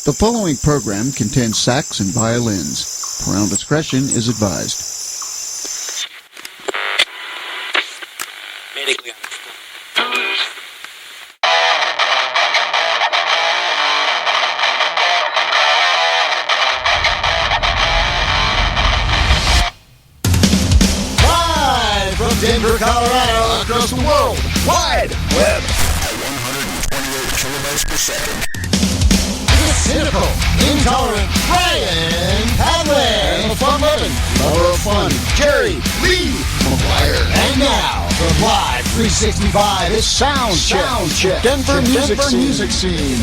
The following program contains sax and violins. Parental discretion is advised. Medically Live from Denver, Colorado, across the world, wide web. 128 kilobytes per second. Cynical, intolerant, Brian Hadley, and the fun-loving, lover of fun, Jerry Lee McGuire. And now, from Live 365, it's Soundcheck, Denver music scene.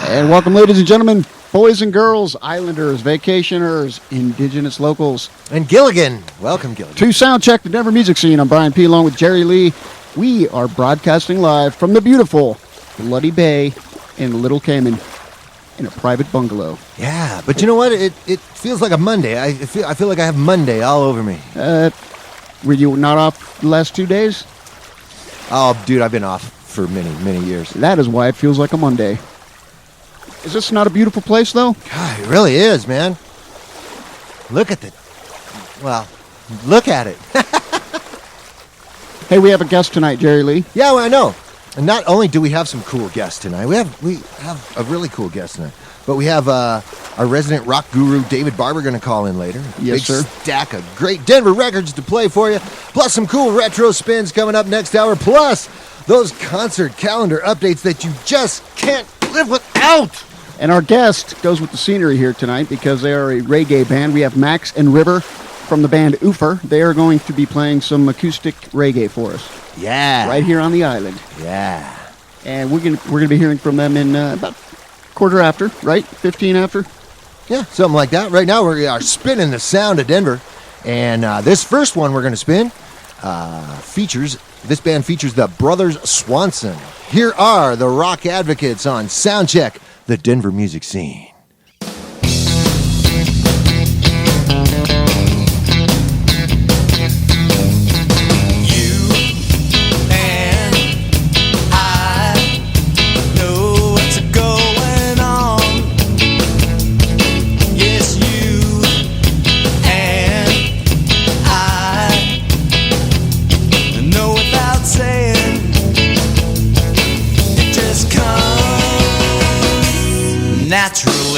And welcome, ladies and gentlemen, boys and girls, islanders, vacationers, indigenous locals. And Gilligan. Welcome, Gilligan. To Soundcheck, the Denver music scene. I'm Brian P. along with Jerry Lee. We are broadcasting live from the beautiful Bloody Bay in Little Cayman in a private bungalow. Yeah, but you know what? It feels like a Monday. I feel like I have Monday all over me. Were you not off the last 2 days? Oh, dude, I've been off for many years. That is why it feels like a Monday. Is this not a beautiful place, though? God, it really is, man. Look at it. Hey, we have a guest tonight, Jerry Lee. Yeah, well, I know. And not only do we have some cool guests tonight, we have a really cool guest tonight, but we have our resident rock guru, David Barber, going to call in later. Yes, Big sir. Stack of great Denver records to play for you, plus some cool retro spins coming up next hour, plus those concert calendar updates that you just can't live without. And our guest goes with the scenery here tonight because they are a reggae band. We have Max and River from the band Üfer. They are going to be playing some acoustic reggae for us. Yeah. Right here on the island. Yeah. And we're gonna be hearing from them in about quarter after, right? 15 after? Yeah, something like that. Right now we are spinning the sound of Denver. And this first one we're going to spin this band features the Brothers Swanson. Here are the Rock Advocates on Soundcheck, the Denver music scene. Naturally.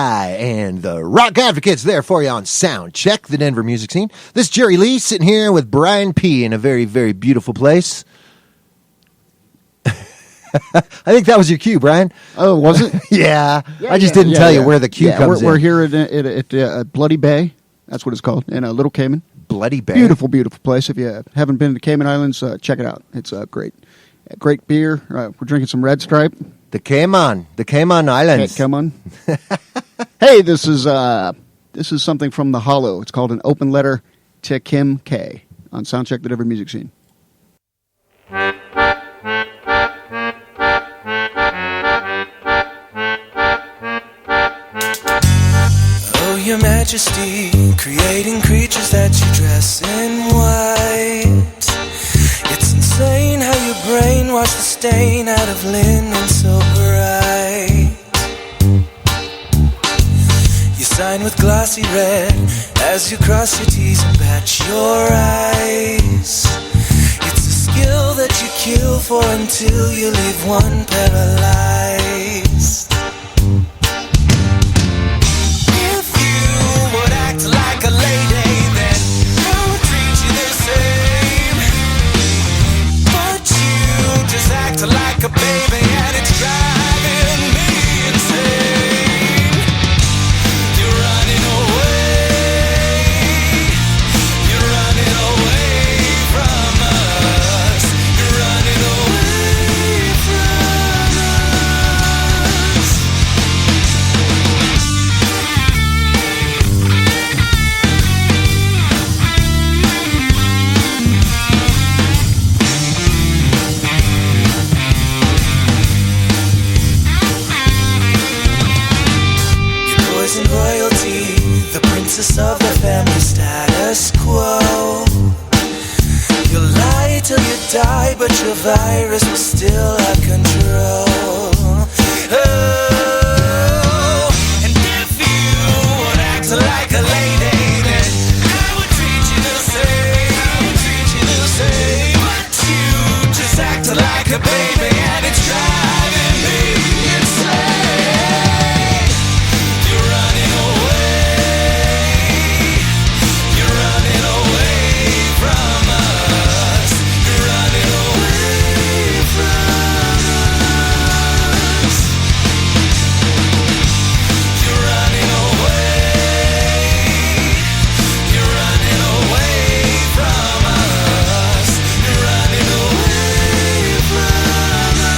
Guy and the Rock Advocates there for you on Soundcheck, the Denver music scene. This is Jerry Lee sitting here with Brian P. in a very, very beautiful place. I think that was your cue, Brian. Oh, was it? Yeah. I just didn't tell you where the cue comes in. We're here at Bloody Bay. That's what it's called, in Little Cayman. Bloody Bay. Beautiful, beautiful place. If you haven't been to Cayman Islands, check it out. It's great. Great beer. We're drinking some Red Stripe. The Cayman Islands. Hey, come on. Hey, this is something from the Hollow. It's called An Open Letter to Kim K on Soundcheck, the Denver music scene. Oh, Your Majesty, creating creatures that you dress in white. It's insane how you brainwash the stain out of linen so bright. You sign with glossy red as you cross your T's and bat your eyes. It's a skill that you kill for until you leave one paralyzed. If you would act like a lady, then I would treat you the same. But you just act like a baby and it's driving me insane. You're running away. You're running away from us. You're running away from us. You're poison royalty, the princess of the family status quo. You lie till you die, but your virus will still have control. Oh, and if you would act like a lady, then I would treat you the same. I would treat you the same. But you just act like a baby, and it's driving me insane. You're running away. You're running away from us. You're running away from us. You're running away. You're running away from us. You're running away from us.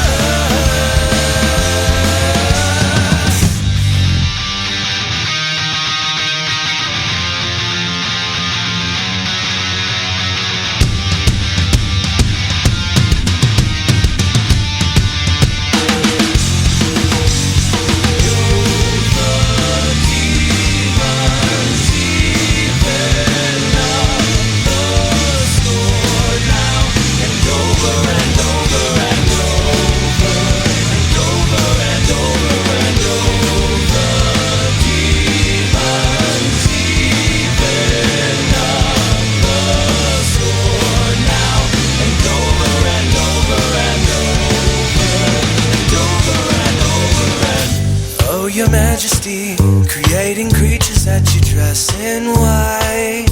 Oh, Your Majesty, creating creatures that you dress in white.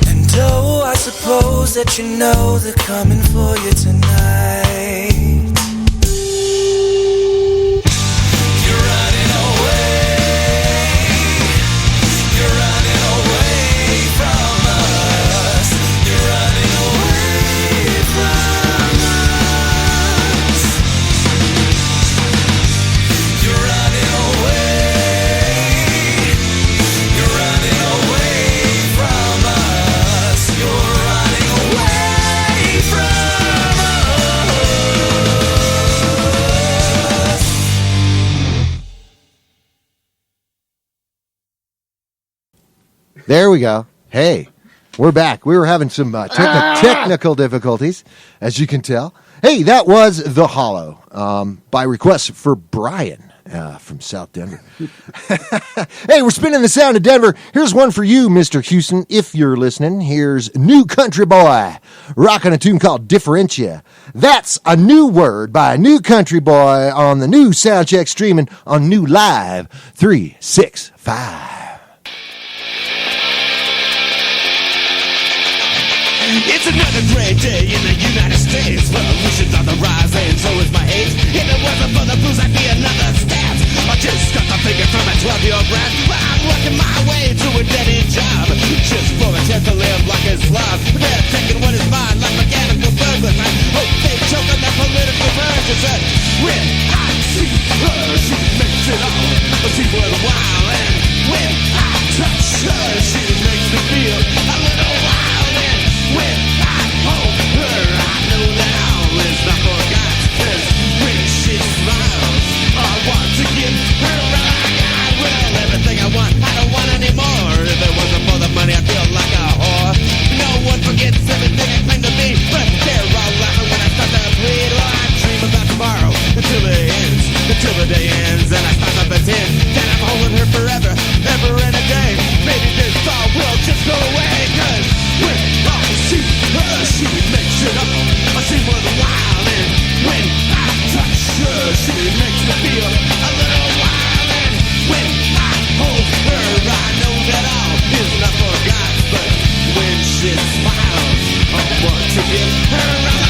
And oh, I suppose that you know they're coming for you tonight. You're running away. You're running away from us. You're running away from us. You're running away. You're running away from us. You're running away from us. There we go. Hey, we're back. We were having some technical difficulties, as you can tell. Hey, that was The Hollow by request for Brian. from South Denver. Hey, we're spinning the sound of Denver. Here's one for you, Mr. Houston, if you're listening. Here's New Country Boy, rocking a tune called Differentia. That's a new word by a new country boy on the new Soundcheck streaming on New Live 365. It's another great day in the United States. Revolution's on the rise and so is my age. If it wasn't for the blues, I'd be another stat. I just got the figure from a 12-year-old brat. I'm working my way to a dead-end job, just for a chance to live like a slob. They're taking what is mine like mechanical burglars. I hope they choke on their political versions. When I see her, she makes it all seem worthwhile. And when I touch her, she makes me feel a little wild. And when I hold her, I know that all is not forgot. 'Cause when she smiles, I want to give her a God. Well, everything I want, I don't want anymore. If it wasn't for the money, I feel like a whore. No one forgets everything I claim to be, but they're all laughing when I start to bleed. Well, I dream about tomorrow until it ends, until the day ends, and I start to pretend that I'm holding her forever, ever and a day. Maybe this thought will just go away. 'Cause when I see her, she makes it all seem worthwhile. And when I touch her, she makes me feel a little wild. And when I hold her, I know that all is not forgot. But when she smiles, I want to give her a lot.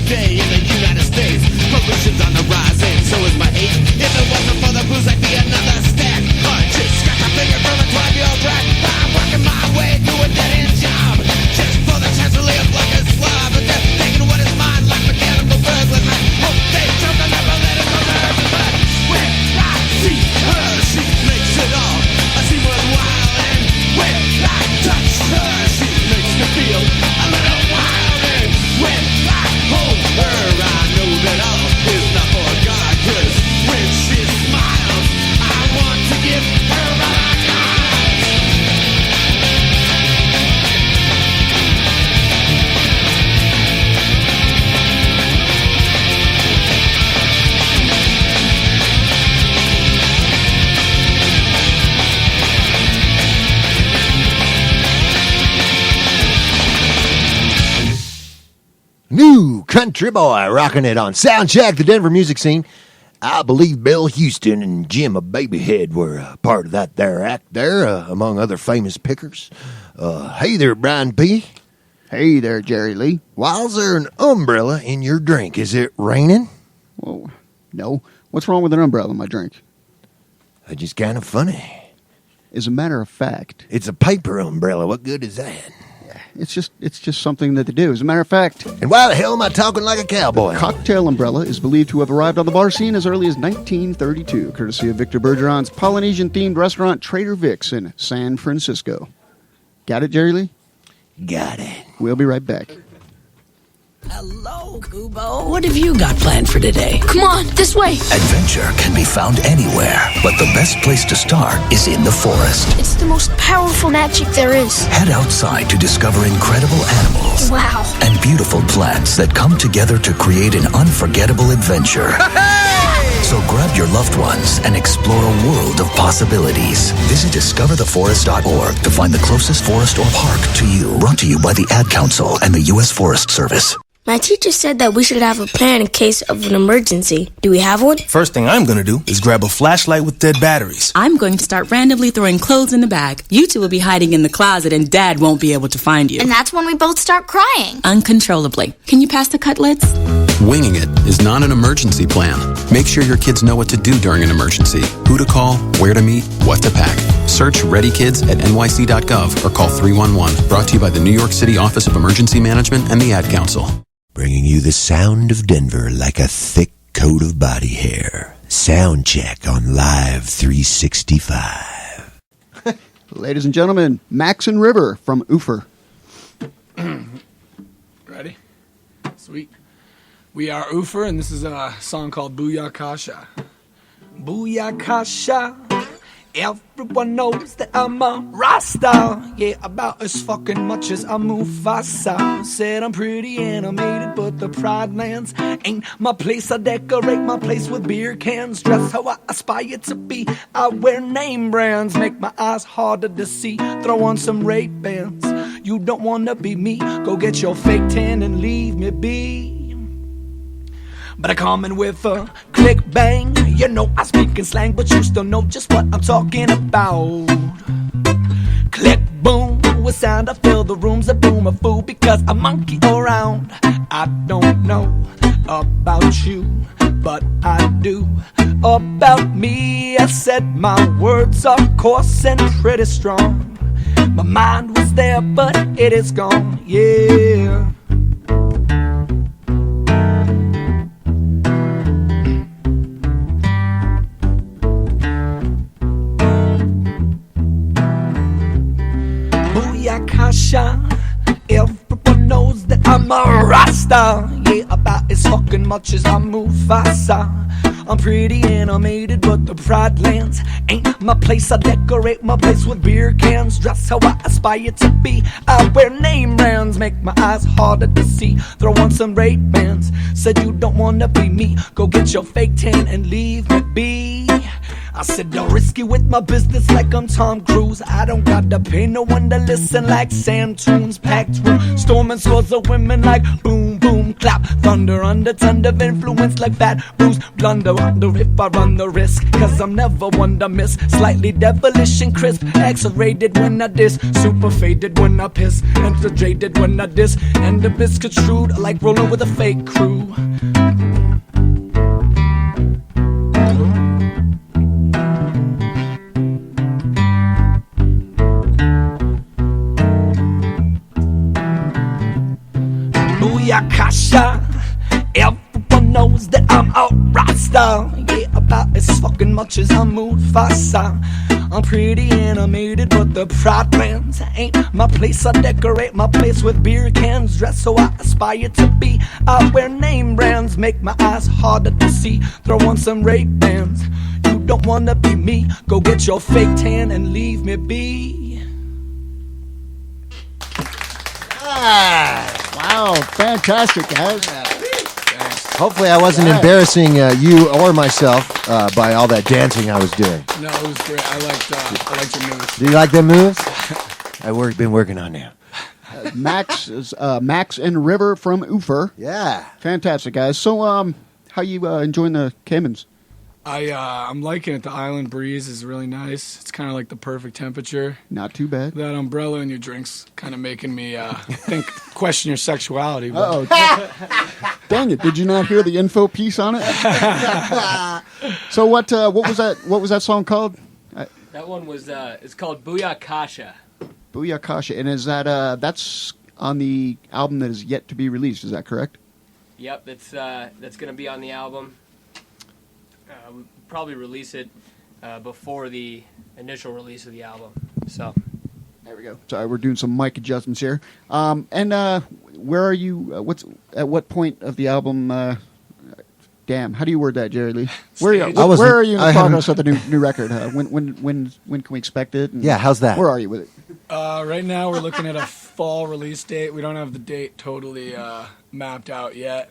Day in the United States, pollution's on the rise, and so is my age. If it wasn't for the blues, I'd be another stat. I just got my finger from a 12-year-old brat. I'm working my way to a dead-end job, just for the chance to live like a slob. But they're taking what is mine like mechanical burglars. I hope they choke on their political nerves. But when I see her, she makes it all seem worthwhile. And when I touch her, she makes me feel a little wild. And when I hold her, I know that all is not forgot. 'Cause when she smiles, I want to give her a lot. New Country Boy, rocking it on Soundcheck, the Denver music scene. I believe Bill Houston and Jim Babyhead were a part of that there act there, among other famous pickers. Hey there, Brian P. Hey there, Jerry Lee. Why's there an umbrella in your drink? Is it raining? Well, no. What's wrong with an umbrella in my drink? That's just kind of funny. As a matter of fact, It's a paper umbrella. What good is that? it's just something that they do. As a matter of fact, And why the hell am I talking like a cowboy? cocktail umbrella is believed to have arrived on the bar scene as early as 1932, courtesy of Victor Bergeron's Polynesian-themed restaurant Trader Vic's in San Francisco. Got it, Jerry Lee? Got it. We'll be right back. Hello, Kubo. What have you got planned for today? Come on, this way. Adventure can be found anywhere, but the best place to start is in the forest. It's the most powerful magic there is. Head outside to discover incredible animals Wow. and beautiful plants that come together to create an unforgettable adventure. So grab your loved ones and explore a world of possibilities. Visit discovertheforest.org to find the closest forest or park to you. Brought to you by the Ad Council and the U.S. Forest Service. My teacher said that we should have a plan in case of an emergency. Do we have one? First thing I'm gonna do is grab a flashlight with dead batteries. I'm going to start randomly throwing clothes in the bag. You two will be hiding in the closet and Dad won't be able to find you. And that's when we both start crying. Uncontrollably. Can you pass the cutlets? Winging it is not an emergency plan. Make sure your kids know what to do during an emergency, who to call, where to meet, what to pack. Search Ready Kids at nyc.gov or call 311. Brought to you by the New York City Office of Emergency Management and the Ad Council. Bringing you the sound of Denver like a thick coat of body hair. Soundcheck on Live 365. Ladies and gentlemen, Max and River from Üfer. Ready? Sweet. We are Üfer, and this is a song called Booyakasha. Booyakasha. Everyone knows that I'm a Rasta. Yeah, about as fucking much as I'm Mufasa. Said I'm pretty animated, but the Pride Lands ain't my place. I decorate my place with beer cans. Dress how I aspire to be. I wear name brands, make my eyes harder to see. Throw on some Ray-Bans. You don't wanna be me. Go get your fake tan and leave me be. But I come in with a click bang. You know I speak in slang, but you still know just what I'm talking about. Click boom, with sound I fill the rooms a boom a fool because I monkey around. I don't know about you, but I do about me. I said my words are coarse and pretty strong. My mind was there, but it is gone, yeah. Booyakasha. Everyone knows that I'm a Rasta. Yeah, about as fucking much as I'm Mufasa. I'm pretty animated, but the Pride Lands ain't my place. I decorate my place with beer cans. Dress how I aspire to be. I wear name brands, make my eyes harder to see. Throw on some Ray-Bans. Said you don't wanna be me. Go get your fake tan and leave me be. I said don't risk it with my business like I'm Tom Cruise. I don't gotta pay no one to listen like sand tunes. Packed room, storming scores of women like boom, boom, clap. Thunder under ton of influence like fat booze. Blunder under if I run the risk. Cause I'm never one to miss. Slightly devilish and crisp. X-rated when I diss. Super faded when I piss. Integrated when I diss. And the misconstrued like rolling with a fake crew. Booyakasha. Everyone knows that I'm a Rasta. Yeah, about as fucking much as I'm Mufasa. I'm pretty animated, but the Pride Lands ain't my place. I decorate my place with beer cans. Dress so I aspire to be. I wear name brands, make my eyes harder to see. Throw on some Ray-Bans. You don't wanna be me. Go get your fake tan and leave me be. Wow, fantastic, guys. Hopefully I wasn't embarrassing you or myself by all that dancing I was doing. No, it was great. I liked your moves. Do you like them moves? I've been working on them. Max and River from Üfer. Yeah. Fantastic, guys. So, how you enjoying the Caymans? I'm liking it. The island breeze is really nice. It's kind of like the perfect temperature. Not too bad. That umbrella in your drink's kind of making me question your sexuality. Oh, dang it! Did you not hear the info piece on it? So what was that? What was that song called? That one was it's called Booyakasha. Booyakasha, and is that that's on the album that is yet to be released? Is that correct? Yep, that's going to be on the album. We'll probably release it before the initial release of the album. So there we go. Sorry, we're doing some mic adjustments here. And where are you? At what point of the album? Damn, how do you word that, Jerry Lee? Where are you in the progress of the new record? When can we expect it? And yeah, how's that? Where are you with it? Right now we're looking at a fall release date. We don't have the date totally mapped out yet.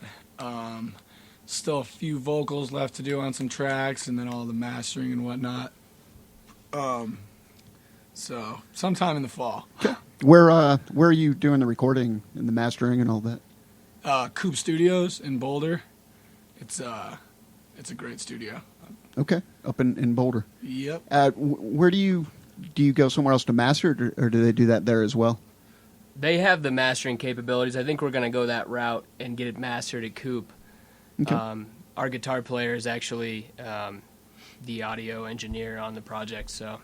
Still a few vocals left to do on some tracks, and then all the mastering and whatnot. So sometime in the fall. Okay. Where are you doing the recording and the mastering and all that? Coop Studios in Boulder. It's a great studio. Okay, up in Boulder. Yep. Where do you go somewhere else to master, or do they do that there as well? They have the mastering capabilities. I think we're going to go that route and get it mastered at Coop. Okay. Our guitar player is actually the audio engineer on the project, so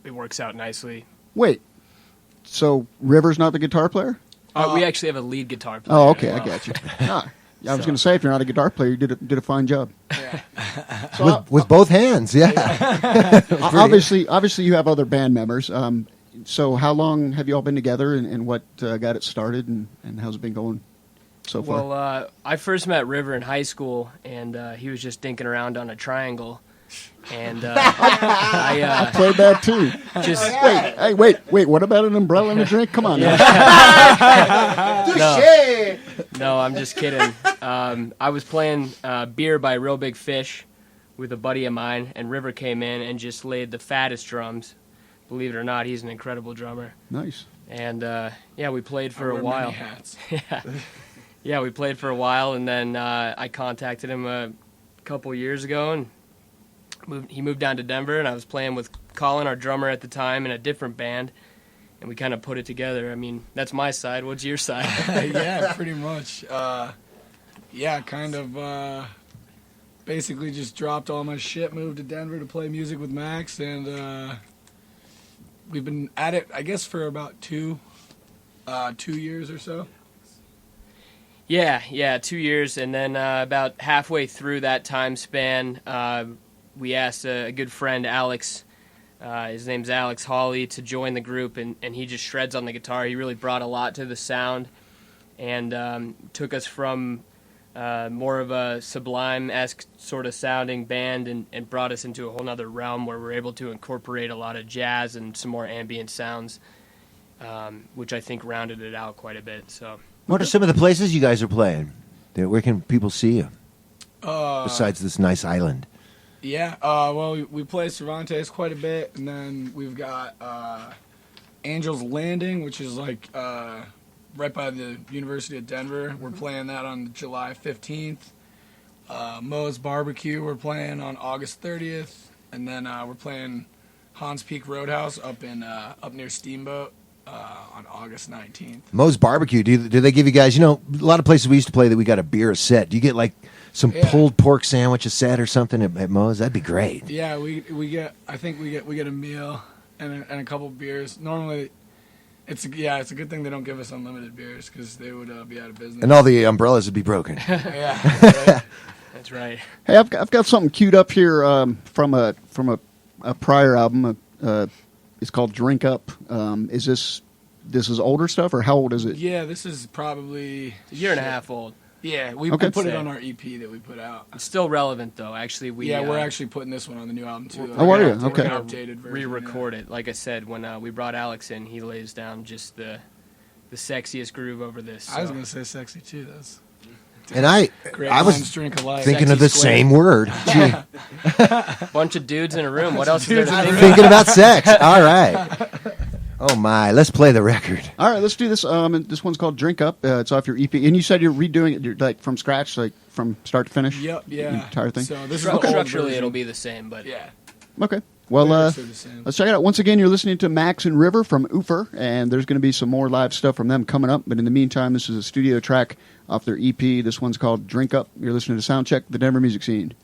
it works out nicely. Wait, so River's not the guitar player? We actually have a lead guitar player. Oh, okay, I got you. I was going to say, if you're not a guitar player, you did a fine job. Yeah. So with both hands, yeah. obviously, you have other band members. So how long have you all been together, and what got it started, and how's it been going so far? Well, I first met River in high school, and he was just dinking around on a triangle. And I played that too. Just wait. What about an umbrella and a drink? Come on. No, I'm just kidding. I was playing Beer by Real Big Fish with a buddy of mine, and River came in and just laid the fattest drums. Believe it or not, he's an incredible drummer. Nice. And we played for a while. Yeah, we played for a while, and then I contacted him a couple years ago, and he moved down to Denver, and I was playing with Colin, our drummer at the time, in a different band, and we kind of put it together. I mean, that's my side. What's your side? Yeah, pretty much. Basically just dropped all my shit, moved to Denver to play music with Max, and we've been at it, I guess, for about 2 years or so. Yeah, 2 years, and then about halfway through that time span, we asked a good friend, Alex, his name's Alex Hawley, to join the group, and he just shreds on the guitar. He really brought a lot to the sound, and took us from more of a Sublime-esque sort of sounding band, and brought us into a whole other realm where we're able to incorporate a lot of jazz and some more ambient sounds, which I think rounded it out quite a bit. So, what are some of the places you guys are playing? Where can people see you besides this nice island? Yeah, we play Cervantes quite a bit, and then we've got Angel's Landing, which is like right by the University of Denver. We're playing that on July 15th. Moe's Barbecue, we're playing on August 30th, and then we're playing Hans Peak Roadhouse up near Steamboat on August 19th. Moe's Barbecue, do they give you guys, a lot of places we used to play that we got a beer a set. Do you get like some pulled pork sandwich a set or something at Moe's? That'd be great. Yeah, we get a meal and a couple beers. Normally, it's a good thing they don't give us unlimited beers because they would be out of business. And all the umbrellas would be broken. Yeah, right. That's right. Hey, I've got something queued up here from a prior album. It's called Drink Up. Is this is older stuff, or how old is it? Yeah, this is probably a year and a half old. Yeah, we put it on our EP that we put out. It's still relevant, though. Actually, we're actually putting this one on the new album, too. Oh, are you? Okay. Updated version. Re-record it. Like I said, when we brought Alex in, he lays down just the sexiest groove over this. So. I was going to say sexy, too. And I was thinking of the same word. Bunch of dudes in a room. What else is there to think? Thinking about sex. All right. Oh my! Let's play the record. All right, let's do this. This one's called "Drink Up." It's off your EP, and you said you're redoing it, like from scratch, like from start to finish. Yep, yeah, the entire thing. So this structurally, it'll be the same, but yeah. Okay. Well, let's check it out. Once again, you're listening to Max and River from Üfer, and there's going to be some more live stuff from them coming up. But in the meantime, this is a studio track off their EP. This one's called "Drink Up." You're listening to Soundcheck, the Denver music scene.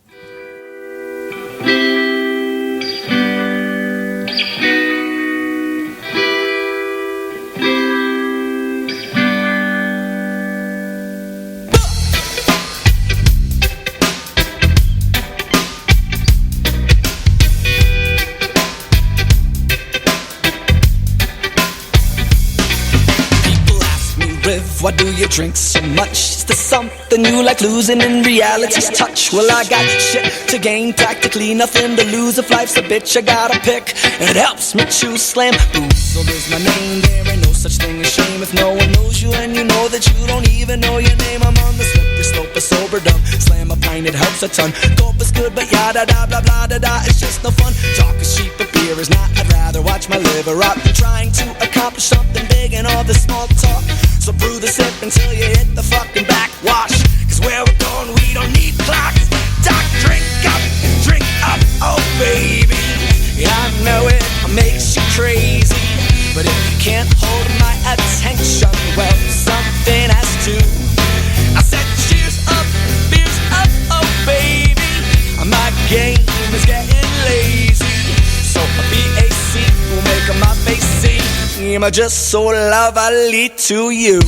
Why do you drink so much? Is there something you like losing in reality's touch? Well, I got shit to gain, practically nothing to lose. If life's a bitch, I gotta pick. It helps me choose slam booze. So there's my name, there ain't no such thing as shame. If no one knows you and you know that you don't even know your name, I'm on the slippery slope of sober dumb. Slam a pint, it helps a ton. Cope is good, but yada da blah blah da da. It's just no fun. Talk is cheap, but beer is not. I'd rather watch my liver rot than trying to accomplish something big and all this small talk. So brew the sip until you hit the fucking backwash. Cause where we're going, we don't need clocks. Doc, drink up, oh baby. Yeah, I know it makes you crazy, but if you can't hold my attention, well, something has to. I said cheers up, beer seem just so lovely to you.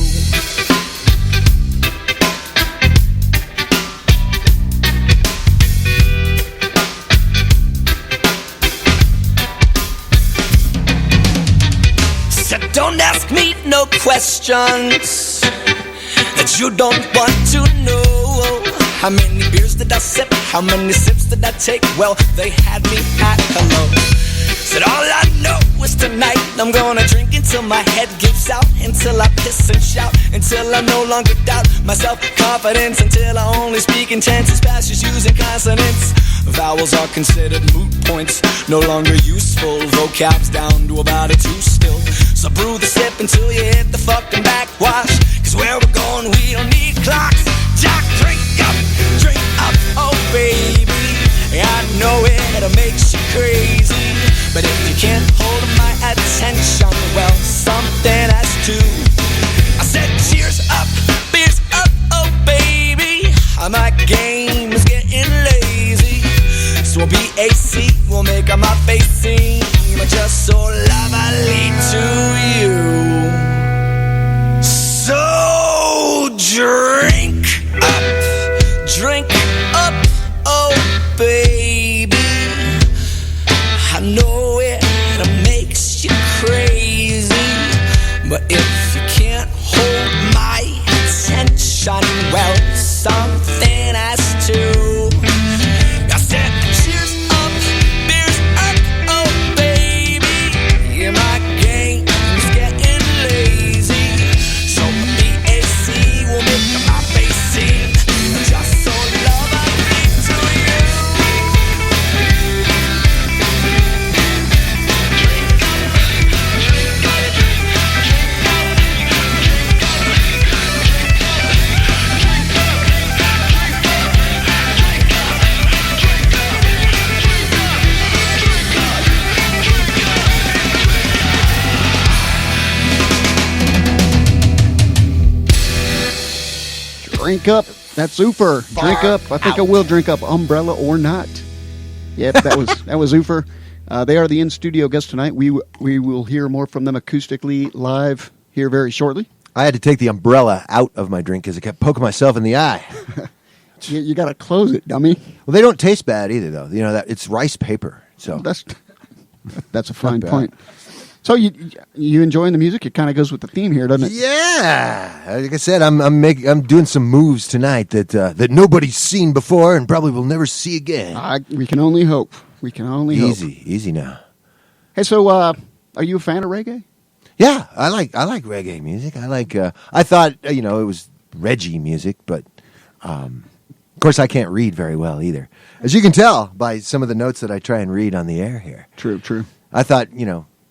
So don't ask me no questions that you don't want to know. How many beers did I sip? How many sips did I take? Well, they had me at hello. Said all I know is tonight I'm gonna drink until my head gives out, until I piss and shout, until I no longer doubt my self-confidence, until I only speak in tenses, passages using consonants. Vowels are considered moot points, no longer useful. Vocab's down to about a 2 still. So brew the sip until you hit the fucking backwash, cause where we're going we don't need clocks. Jack, drink up, oh baby. I know it makes you crazy, but if you can't hold my attention, well, something has to. I said cheers up, beers up, oh baby. My game is getting lazy, so we'll be AC, we'll make my face seem just so lovely to you. So drink up, oh baby. I know it makes you crazy, but if you can't hold my attention, well, something has to. I said cheers up, beers up, oh baby. Yeah, my game is getting lazy, so the AC will make my face seem just so lovely to you. Drink up. That's Üfer. Drink up. I think I will drink up, umbrella or not. Yep, that was Üfer. They are the in-studio guests tonight. We will hear more from them acoustically live here very shortly. I had to take the umbrella out of my drink because I kept poking myself in the eye. You got to close it, dummy. Well, they don't taste bad either, though. You know that it's rice paper. So that's a fine point. So you enjoying the music? It kind of goes with the theme here, doesn't it? Yeah. Like I said, I'm doing some moves tonight that nobody's seen before and probably will never see again. We can only hope. We can only hope. Easy now. Hey, so are you a fan of reggae? Yeah, I like reggae music. I thought it was Reggie music, but of course I can't read very well either, as you can tell by some of the notes that I try and read on the air here. True. I thought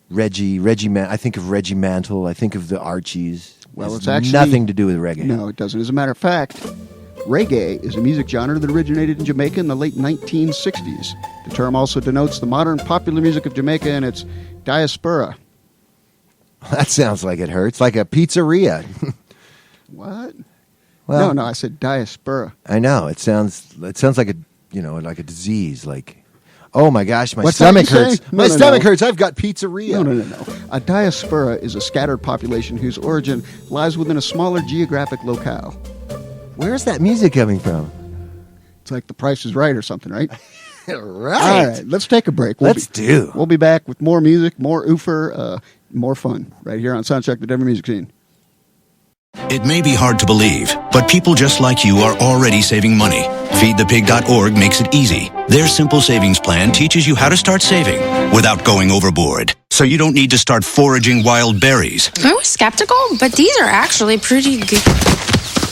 Reggie I think of Reggie Mantle. I think of the Archies. Well, it's actually nothing to do with reggae. No, it doesn't. As a matter of fact, reggae is a music genre that originated in Jamaica in the late 1960s. The term also denotes the modern popular music of Jamaica and its diaspora. That sounds like it hurts, like a pizzeria. What? Well, no, I said diaspora. I know. It sounds like a like a disease, like. Oh my gosh, my What's stomach hurts. My stomach hurts. I've got pizzeria. No. A diaspora is a scattered population whose origin lies within a smaller geographic locale. Where's that music coming from? It's like The Price is Right or something, right? Right. All right, let's take a break. We'll be back with more music, more Üfer, more fun right here on Soundcheck, the Denver Music Scene. It may be hard to believe, but people just like you are already saving money. FeedThePig.org makes it easy. Their simple savings plan teaches you how to start saving without going overboard. So you don't need to start foraging wild berries. I was skeptical, but these are actually pretty good.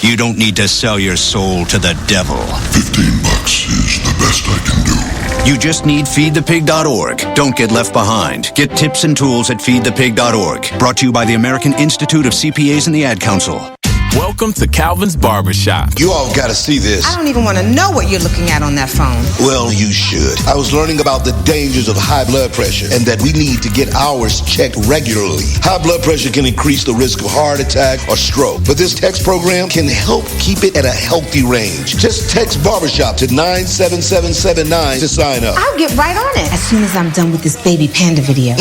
You don't need to sell your soul to the devil. $15 is the best I can do. You just need FeedThePig.org. Don't get left behind. Get tips and tools at FeedThePig.org. Brought to you by the American Institute of CPAs and the Ad Council. Welcome to Calvin's Barbershop. You all gotta see this. I don't even want to know what you're looking at on that phone. Well, you should. I was learning about the dangers of high blood pressure and that we need to get ours checked regularly. High blood pressure can increase the risk of heart attack or stroke, but this text program can help keep it at a healthy range. Just text Barbershop to 97779 to sign up. I'll get right on it as soon as I'm done with this baby panda video.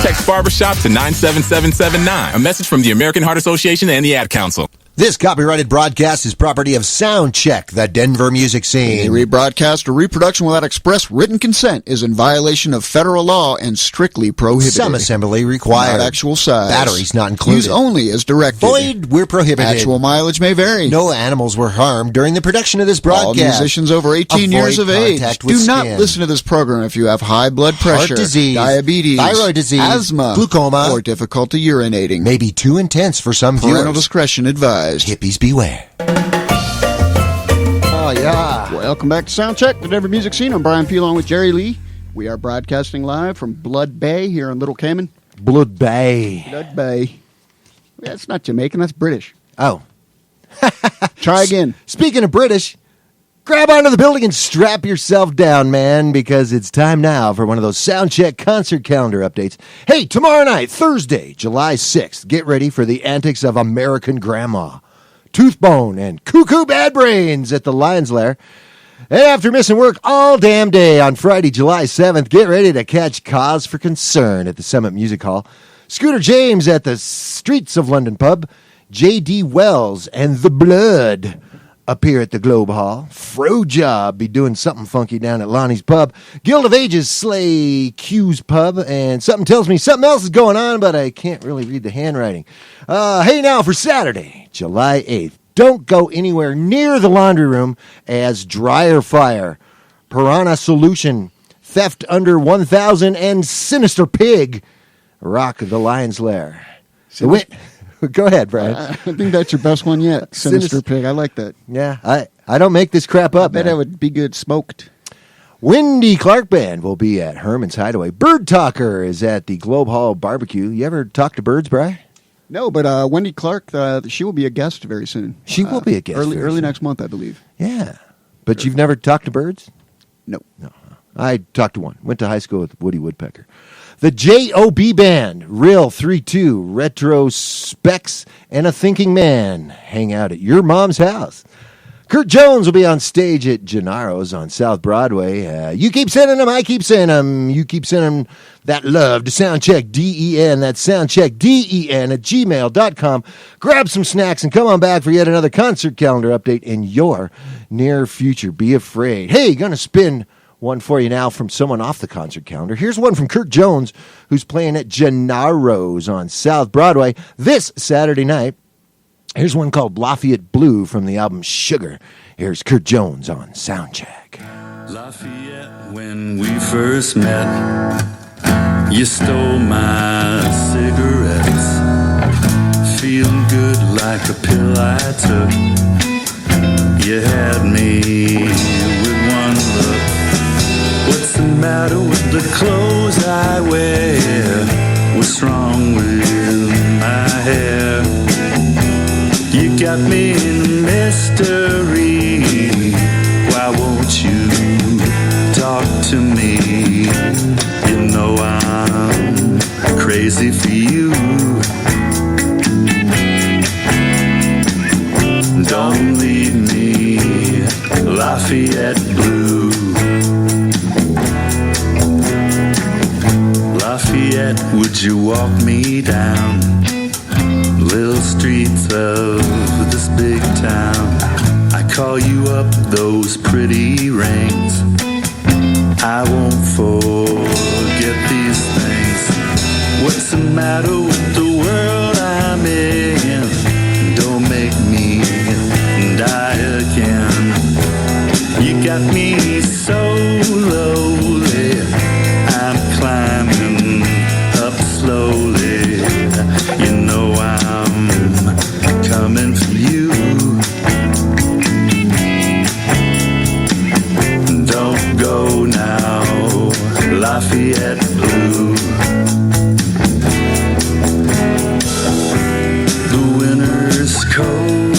Text Barbershop to 97779. A message from the American Heart Association and the Ad Council. This copyrighted broadcast is property of Soundcheck, the Denver music scene. Any rebroadcast or reproduction without express written consent is in violation of federal law and strictly prohibited. Some assembly required. Not actual size. Batteries not included. Use only as directed. Void where prohibited. Actual mileage may vary. No animals were harmed during the production of this broadcast. All musicians over 18 years of age do not listen to this program if you have high blood pressure, heart disease, diabetes, thyroid disease, asthma, glaucoma, or difficulty urinating. May be too intense for some viewers. Parental discretion advised. Hippies beware. Oh, yeah. Welcome back to Soundcheck, the Denver music scene. I'm Brian P. along with Jerry Lee. We are broadcasting live from Blood Bay here in Little Cayman. Blood Bay. Blood Bay. That's not Jamaican, that's British. Oh. Try again. Speaking of British, grab onto the building and strap yourself down, man, because it's time now for one of those Soundcheck concert calendar updates. Hey, tomorrow night, Thursday, July 6th, get ready for the antics of American Grandma, Toothbone, and Cuckoo Bad Brains at the Lions Lair. And after missing work all damn day on Friday, July 7th, get ready to catch Cause for Concern at the Summit Music Hall, Scooter James at the Streets of London Pub, J.D. Wells and The Blood appear at the Globe Hall. Frojob be doing something funky down at Lonnie's Pub. Guild of Ages Slay Q's Pub. And something tells me something else is going on, but I can't really read the handwriting. Hey, now for Saturday, July 8th. Don't go anywhere near the laundry room as Dryer Fire, Piranha Solution, Theft Under 1000, and Sinister Pig rock the Lion's Lair. Go ahead, Brian. I think that's your best one yet. Sinister Pig. I like that. Yeah, I don't make this crap up. I bet it would be good smoked. Wendy Clark Band will be at Herman's Hideaway. Bird Talker is at the Globe Hall Barbecue. You ever talk to birds, Brian? No, but Wendy Clark, she will be a guest very soon. She will be a guest early next month, I believe. Yeah. But you've never talked to birds? No. I talked to one. Went to high school with Woody Woodpecker. The J.O.B. Band, Real 3-2, Retro Specs, and A Thinking Man hang out at your mom's house. Kurt Jones will be on stage at Gennaro's on South Broadway. You keep sending them, I keep sending them. You keep sending them that love to Soundcheck, D-E-N. That's Soundcheck, D-E-N at gmail.com. Grab some snacks and come on back for yet another concert calendar update in your near future. Be afraid. Hey, gonna spin one for you now from someone off the concert calendar. Here's one from Kurt Jones, who's playing at Gennaro's on South Broadway this Saturday night. Here's one called Lafayette Blue from the album Sugar. Here's Kurt Jones on Soundcheck. Lafayette, when we first met, you stole my cigarettes. Feeling good like a pill I took. You had me with one look. What's the matter with the clothes I wear? What's wrong with my hair? You got me in mystery. Why won't you talk to me? You know I'm crazy for you. Don't leave me Lafayette Blue. Lafayette, would you walk me down little streets of this big town? I call you up those pretty rings. I won't forget these things. What's the matter with the world I'm in? Don't make me die again. You got me so lowly, I'm climbing up slowly. You know I'm coming for you. Don't go now, Lafayette Blue. The winter's cold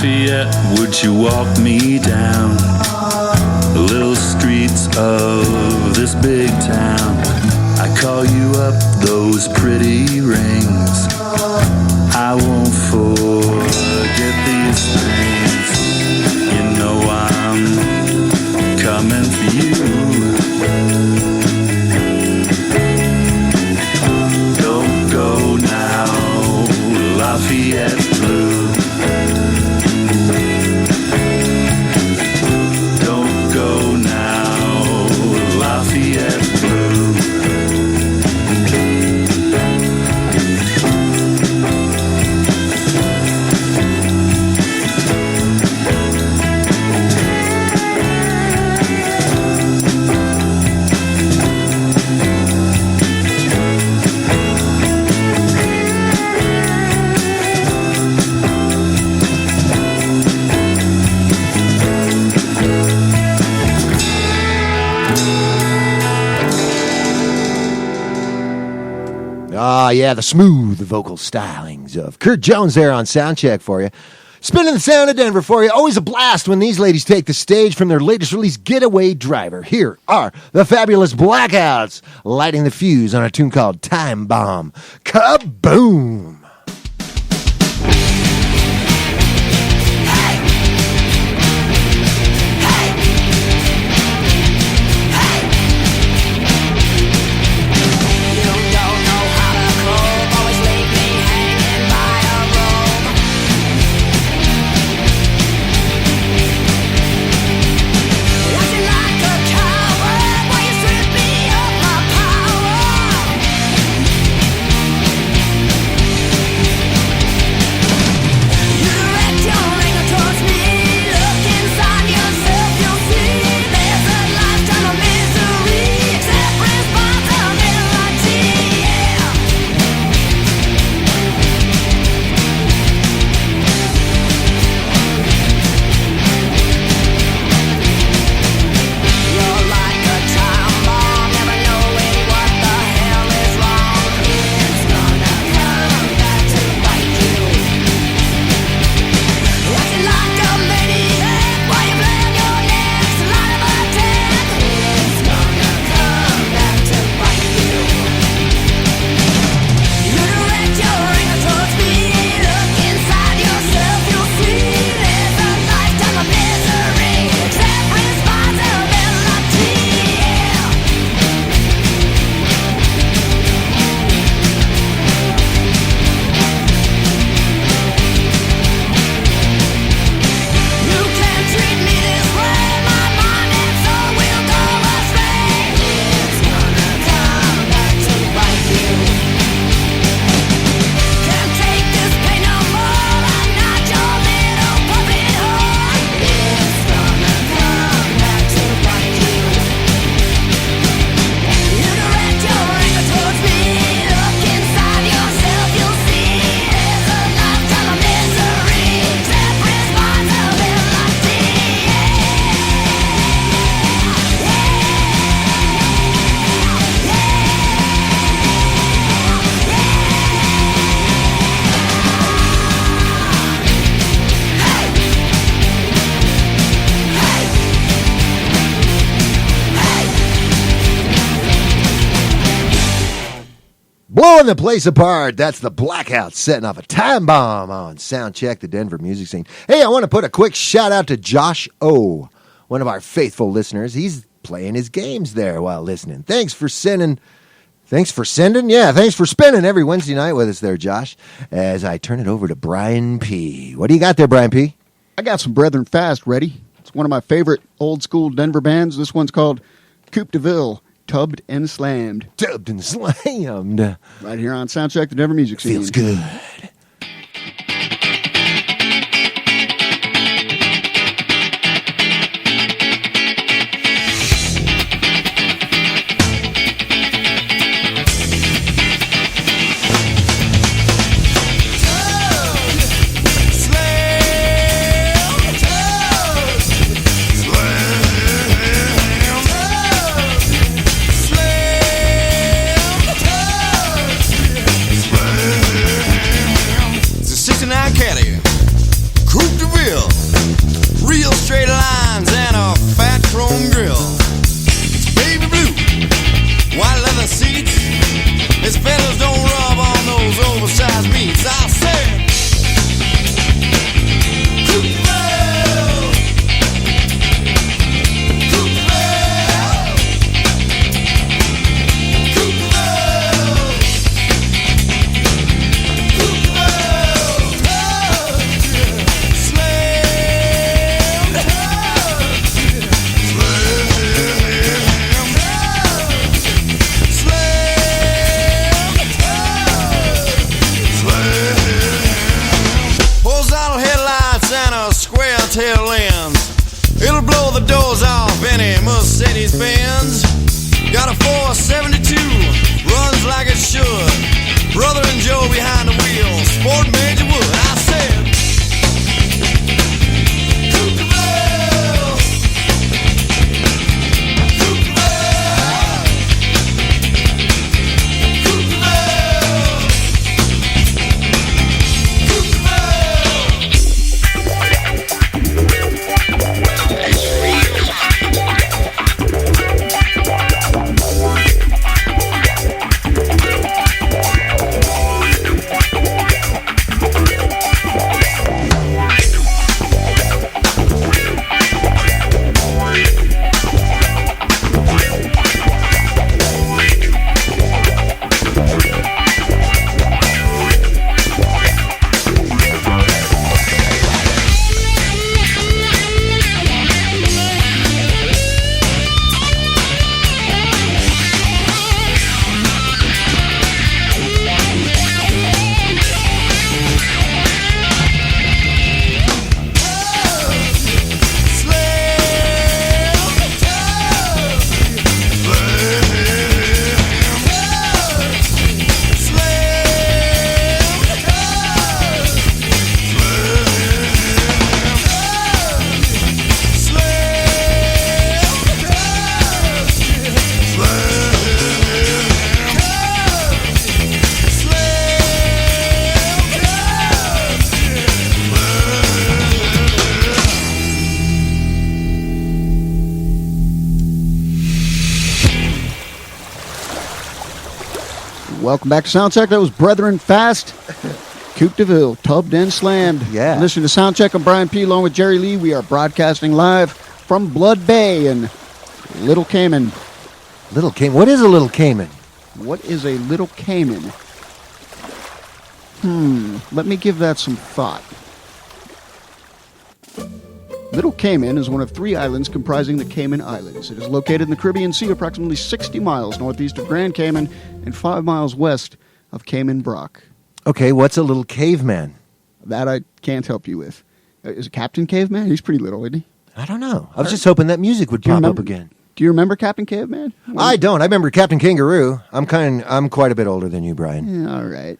Lafayette, would you walk me down the little streets of this big town? I call you up those pretty rings. I won't forget these things. You know I'm coming for you. Don't go now, Lafayette Blue. Don't go now, Lafayette Blue. Ah, yeah, the smooth vocal stylings of Kurt Jones there on Soundcheck for you. Spinning the sound of Denver for you. Always a blast when these ladies take the stage from their latest release, Getaway Driver. Here are the fabulous Blackouts, lighting the fuse on a tune called Time Bomb. Kaboom! Blowing the place apart. That's the Blackouts setting off a time bomb on Soundcheck, the Denver music scene. Hey, I want to put a quick shout out to Josh O, one of our faithful listeners. He's playing his games there while listening. Thanks for spending every Wednesday night with us there, Josh, as I turn it over to Brian P. What do you got there, Brian P? I got some Brethren Fast ready. It's one of my favorite old school Denver bands. This one's called Coupe de Ville. Tubbed and Slammed. Tubbed and Slammed. Right here on Soundcheck, the Denver music scene. Feels good. Slam, His fellas don't rub on those oversized meats. I said, tail ends. It'll blow the doors off any Mercedes-Benz. Got a 472, runs like it should. Brother and Joe behind the wheel, sport Major Wood. I said, Welcome back to Soundcheck. That was Brethren Fast. Coupe de Ville, tubbed and slammed. Yeah. Listen to Soundcheck. I'm Brian P. along with Jerry Lee. We are broadcasting live from Blood Bay in Little Cayman. Little Cayman? What is a Little Cayman? What is a Little Cayman? Let me give that some thought. Little Cayman is one of 3 islands comprising the Cayman Islands. It is located in the Caribbean Sea, approximately 60 miles northeast of Grand Cayman and 5 miles west of Cayman Brac. Okay, what's a little caveman? That I can't help you with. Is it Captain Caveman? He's pretty little, isn't he? I don't know. I was just hoping that music would pop up again. Do you remember Captain Caveman? I don't. I remember Captain Kangaroo. I'm quite a bit older than you, Brian. Yeah, all right.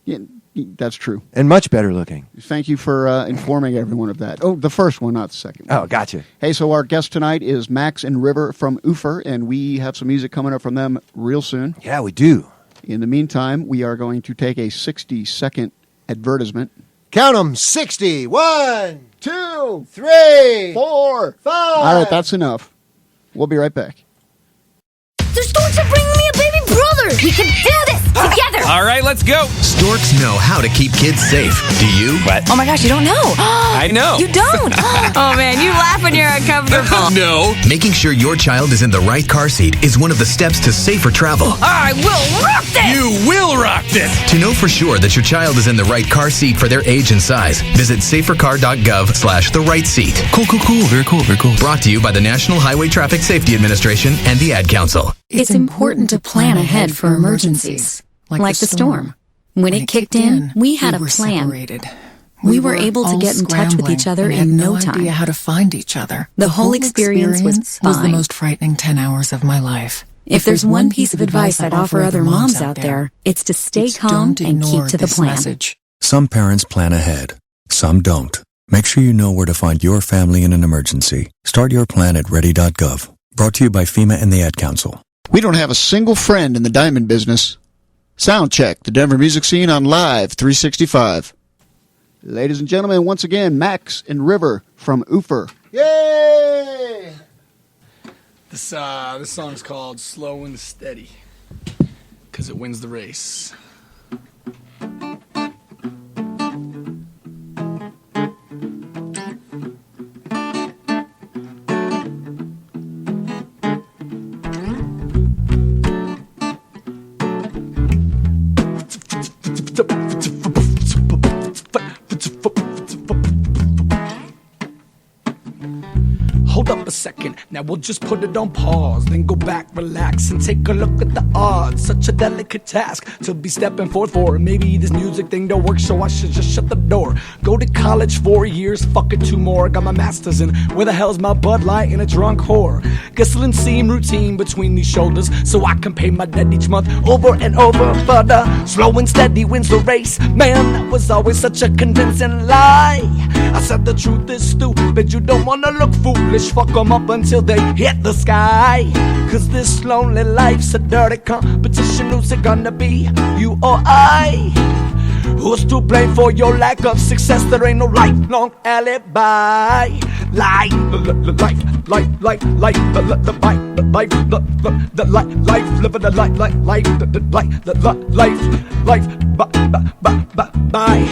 Yeah, that's true. And much better looking. Thank you for informing everyone of that. Oh, the first one, not the second one. Oh, gotcha. Hey, so our guest tonight is Max and River from Üfer, and we have some music coming up from them real soon. Yeah, we do. In the meantime, we are going to take a 60-second advertisement. Count them. 60. 1, 2, 3, 4, 5. All right, that's enough. We'll be right back. The storks are bringing me a baby brother! We can do this together! All right, let's go! Storks know how to keep kids safe. Do you? What? Oh my gosh, you don't know! I know! You don't! Oh man, you laugh when you're uncomfortable. No! Making sure your child is in the right car seat is one of the steps to safer travel. I will rock this! You will rock this! To know for sure that your child is in the right car seat for their age and size, visit safercar.gov/the right seat. Cool. Very cool. Brought to you by the National Highway Traffic Safety Administration and the Ad Council. It's important to plan ahead for emergencies, like the storm. When it kicked in, we had a plan. Separated. We were able to get in touch with each other in no time. Idea how to find each other. The whole experience was fine. the most frightening 10 hours of my life. If there's one piece of advice I'd offer other moms out there, it's to stay calm and keep to the plan. Message. Some parents plan ahead, some don't. Make sure you know where to find your family in an emergency. Start your plan at ready.gov. Brought to you by FEMA and the Ad Council. We don't have a single friend in the diamond business. Soundcheck, the Denver music scene on Live 365. Ladies and gentlemen, once again, Max and River from Üfer. Yay! This song's called Slow and Steady. because it wins the race. Hold up a second, now we'll just put it on pause. Then go back, relax, and take a look at the odds. Such a delicate task to be stepping forth for. Maybe this music thing don't work, so I should just shut the door. Go to college 4 years, fuck it 2 more. Got my master's in, where the hell's my Bud Light and a drunk whore? Guzzling seam routine between these shoulders, so I can pay my debt each month over and over. But slow and steady wins the race. Man, that was always such a convincing lie. I said the truth is stupid, you don't wanna look foolish. Fuck them up until they hit the sky. Cause this lonely life's a dirty competition. Who's it gonna be, you or I? Who's to blame for your lack of success? There ain't no lifelong alibi. Life, living the life,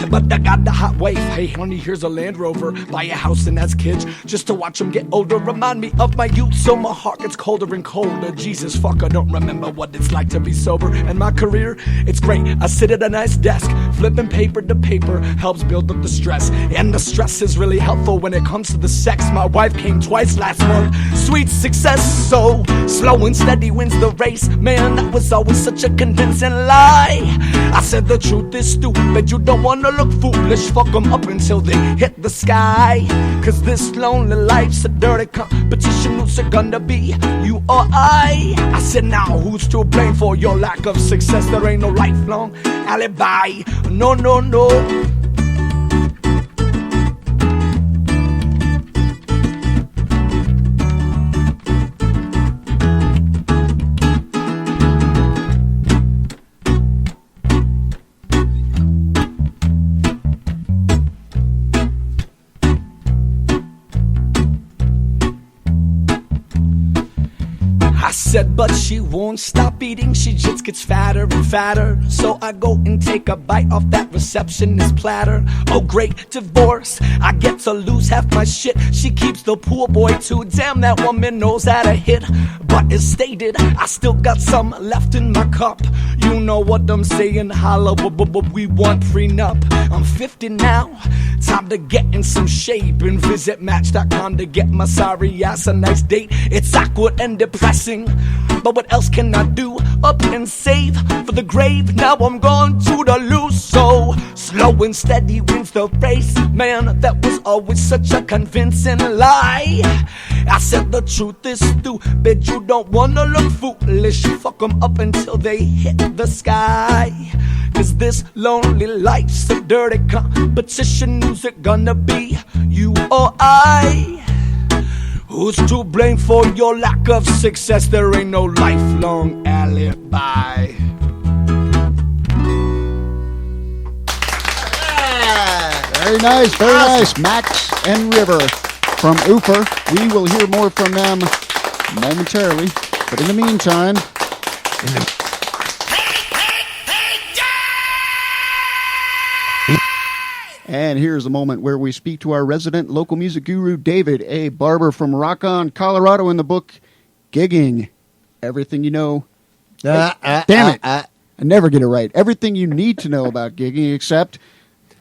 but I got the hot wave. Hey, honey, here's a Land Rover. Buy a house and that's kids, just to watch them get older. Remind me of my youth, so my heart gets colder and colder. Jesus, fuck, I don't remember what it's like to be sober. And my career, it's great. I sit at a nice desk, flipping paper to paper, helps build up the stress. And the stress is really helpful when it comes to the sex. My wife came twice last month. Sweet success, so slow and steady wins the race. Man, that was always such a convincing lie. I said the truth is stupid, you don't wanna look foolish. Fuck them up until they hit the sky. Cause this lonely life's a dirty competition. Who's it gonna be, you or I? I said now, who's to blame for your lack of success? There ain't no lifelong alibi. No, no, no. I said, but she won't stop eating, she just gets fatter and fatter. So I go and take a bite off that receptionist platter. Oh great, divorce, I get to lose half my shit. She keeps the poor boy too, damn that woman knows how to hit. But as stated, I still got some left in my cup. You know what I'm saying, holla, we want prenup. I'm 50 now, time to get in some shape. And visit Match.com to get my sorry ass a nice date. It's awkward and depressing, but what else can I do? Up and save for the grave. Now I'm gone to the loose. So slow and steady wins the race. Man, that was always such a convincing lie. I said the truth is stupid, you don't wanna look foolish. Fuck them up until they hit the sky. Cause this lonely life's a dirty competition. Who's it gonna be, you or I? Who's to blame for your lack of success? There ain't no lifelong alibi. Yeah. Very nice, very nice. Max and River from Üfer. We will hear more from them momentarily. But in the meantime, and here's a moment where we speak to our resident local music guru, David A. Barber from Rock On, Colorado, in the book, Gigging. Everything you know. Damn it. I never get it right. Everything you need to know about gigging except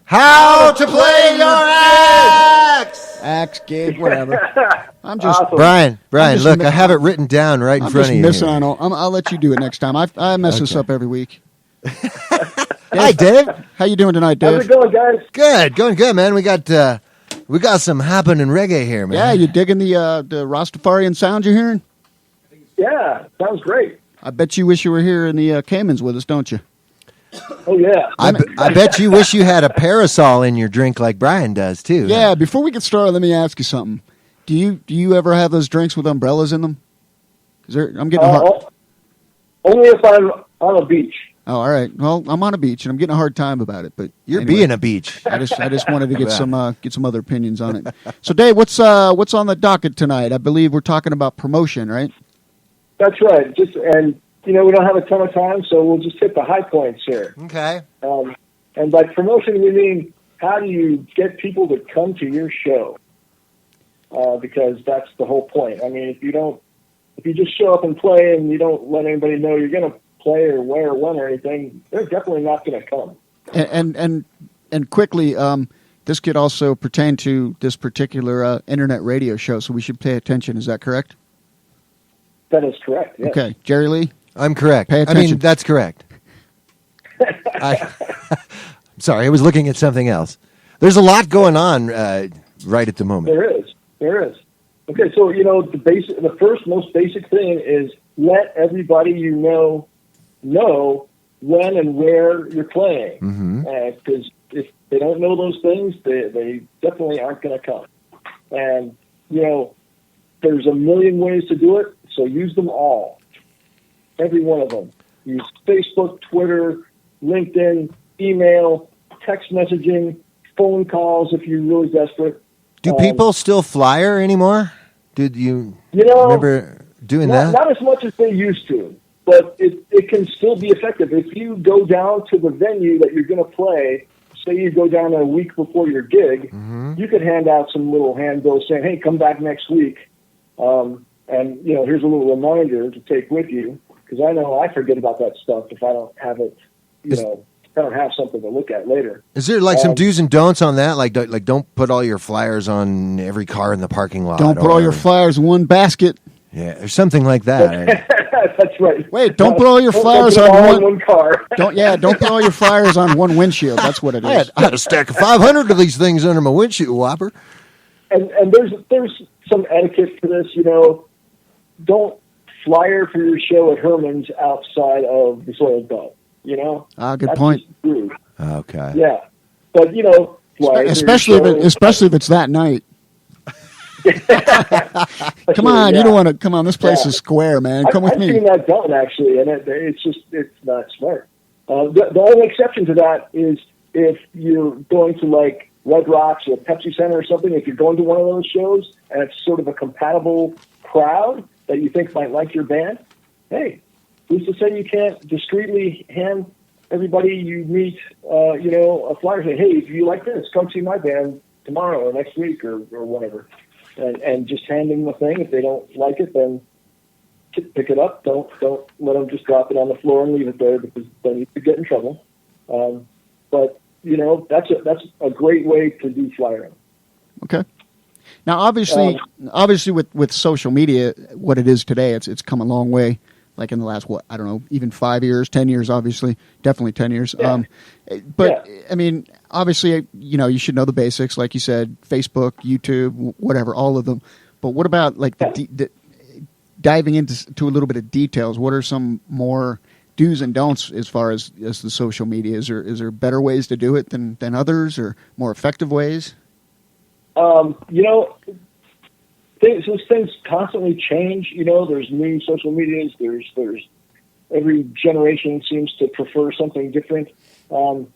how to play your axe. Axe, gig, whatever. I'm just awesome. Brian, look, I have it written down right in front of you. I'll let you do it next time. I mess this up every week. Hi, Dave. How you doing tonight, Dave? How's it going, guys? Good, going good, man. We got some happening reggae here, man. Yeah, you digging the Rastafarian sound you're hearing? Yeah, sounds great. I bet you wish you were here in the Caymans with us, don't you? Oh yeah. I bet you wish you had a parasol in your drink like Brian does too. Yeah. Huh? Before we get started, let me ask you something. Do you ever have those drinks with umbrellas in them? I'm getting hard. Only if I'm on a beach. Oh, all right. Well, I'm on a beach and I'm getting a hard time about it. But you're anyway, being a beach. I just wanted to get some other opinions on it. So, Dave, what's on the docket tonight? I believe we're talking about promotion, right? That's right. And we don't have a ton of time, so we'll just hit the high points here. Okay. And by promotion, we mean how do you get people to come to your show? Because that's the whole point. I mean, if you just show up and play and you don't let anybody know you're going to play or where or when or anything, they're definitely not going to come. And quickly, this could also pertain to this particular internet radio show, so we should pay attention. Is that correct? That is correct, yes. Okay. Jerry Lee? I'm correct. Pay attention. I mean, that's correct. Sorry, I was looking at something else. There's a lot going on right at the moment. There is. Okay, so, the first most basic thing is let everybody you know when and where you're playing. Because if they don't know those things, they definitely aren't going to come. And, there's a million ways to do it, so use them all. Every one of them. Use Facebook, Twitter, LinkedIn, email, text messaging, phone calls if you're really desperate. Do people still flyer anymore? Did you remember doing that? Not as much as they used to, but it can still be effective. If you go down to the venue that you're going to play, say you go down a week before your gig, you could hand out some little handbills saying, hey, come back next week. And, here's a little reminder to take with you, because I know I forget about that stuff if I don't have it, if I don't have something to look at later. Is there some do's and don'ts on that? Like don't put all your flyers on every car in the parking lot. Don't put all your flyers in one basket. Yeah, or something like that. That's right. Wait, don't put all your flyers on one car. Don't put all your flyers on one windshield. That's what it is. I had a stack of 500 of these things under my windshield wiper. And there's some etiquette for this, Don't flyer for your show at Herman's outside of the Soiled Belt, Good That's point. just rude. Okay. Yeah. But, especially if it's that night. Come on, you don't want to. Come on, this place is square, man. Come with me. I've seen that done, actually, and it's not smart. The only exception to that is if you're going to, Red Rocks or Pepsi Center or something, if you're going to one of those shows and it's sort of a compatible crowd that you think might like your band, hey, who's to say you can't discreetly hand everybody you meet, a flyer saying, hey, if you like this, come see my band tomorrow or next week or whatever. And just hand them the thing. If they don't like it, then pick it up. Don't let them just drop it on the floor and leave it there, because then you could get in trouble. But that's a great way to do flyering. Okay. Now, obviously, with social media, what it is today, it's come a long way. Like in the last, I don't know, even 5 years, 10 years, obviously, definitely 10 years. Yeah. I mean, obviously, you should know the basics, like you said, Facebook, YouTube, whatever, all of them. But what about the diving into a little bit of details? What are some more do's and don'ts as far as the social media? Is there better ways to do it than others, or more effective ways? Things constantly change. There's new social medias. There's every generation seems to prefer something different. Find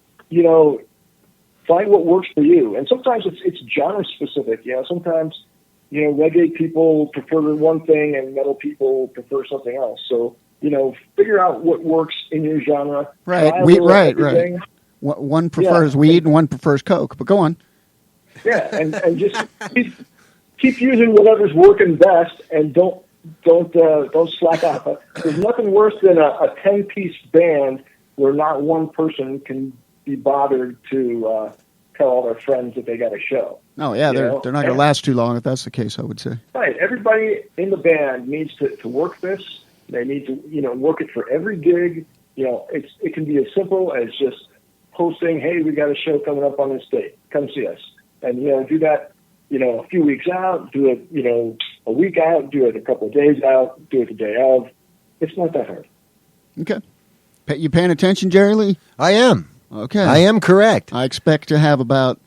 what works for you. And sometimes it's genre specific. Sometimes reggae people prefer one thing and metal people prefer something else. So figure out what works in your genre. Right. Right. One prefers weed and one prefers Coke. But go on. Yeah, and just keep using whatever's working best, and don't slack off. There's nothing worse than a 10-piece band where not one person can be bothered to tell all their friends that they got a show. Oh yeah, they're not going to last too long if that's the case, I would say. Right. Everybody in the band needs to work this. They need to work it for every gig. It can be as simple as just posting, hey, we got a show coming up on this date. Come see us. And, do that, a few weeks out, do it, a week out, do it a couple of days out, do it the day of. It's not that hard. Okay. You paying attention, Jerry Lee? I am. Okay. I am correct. I expect to have about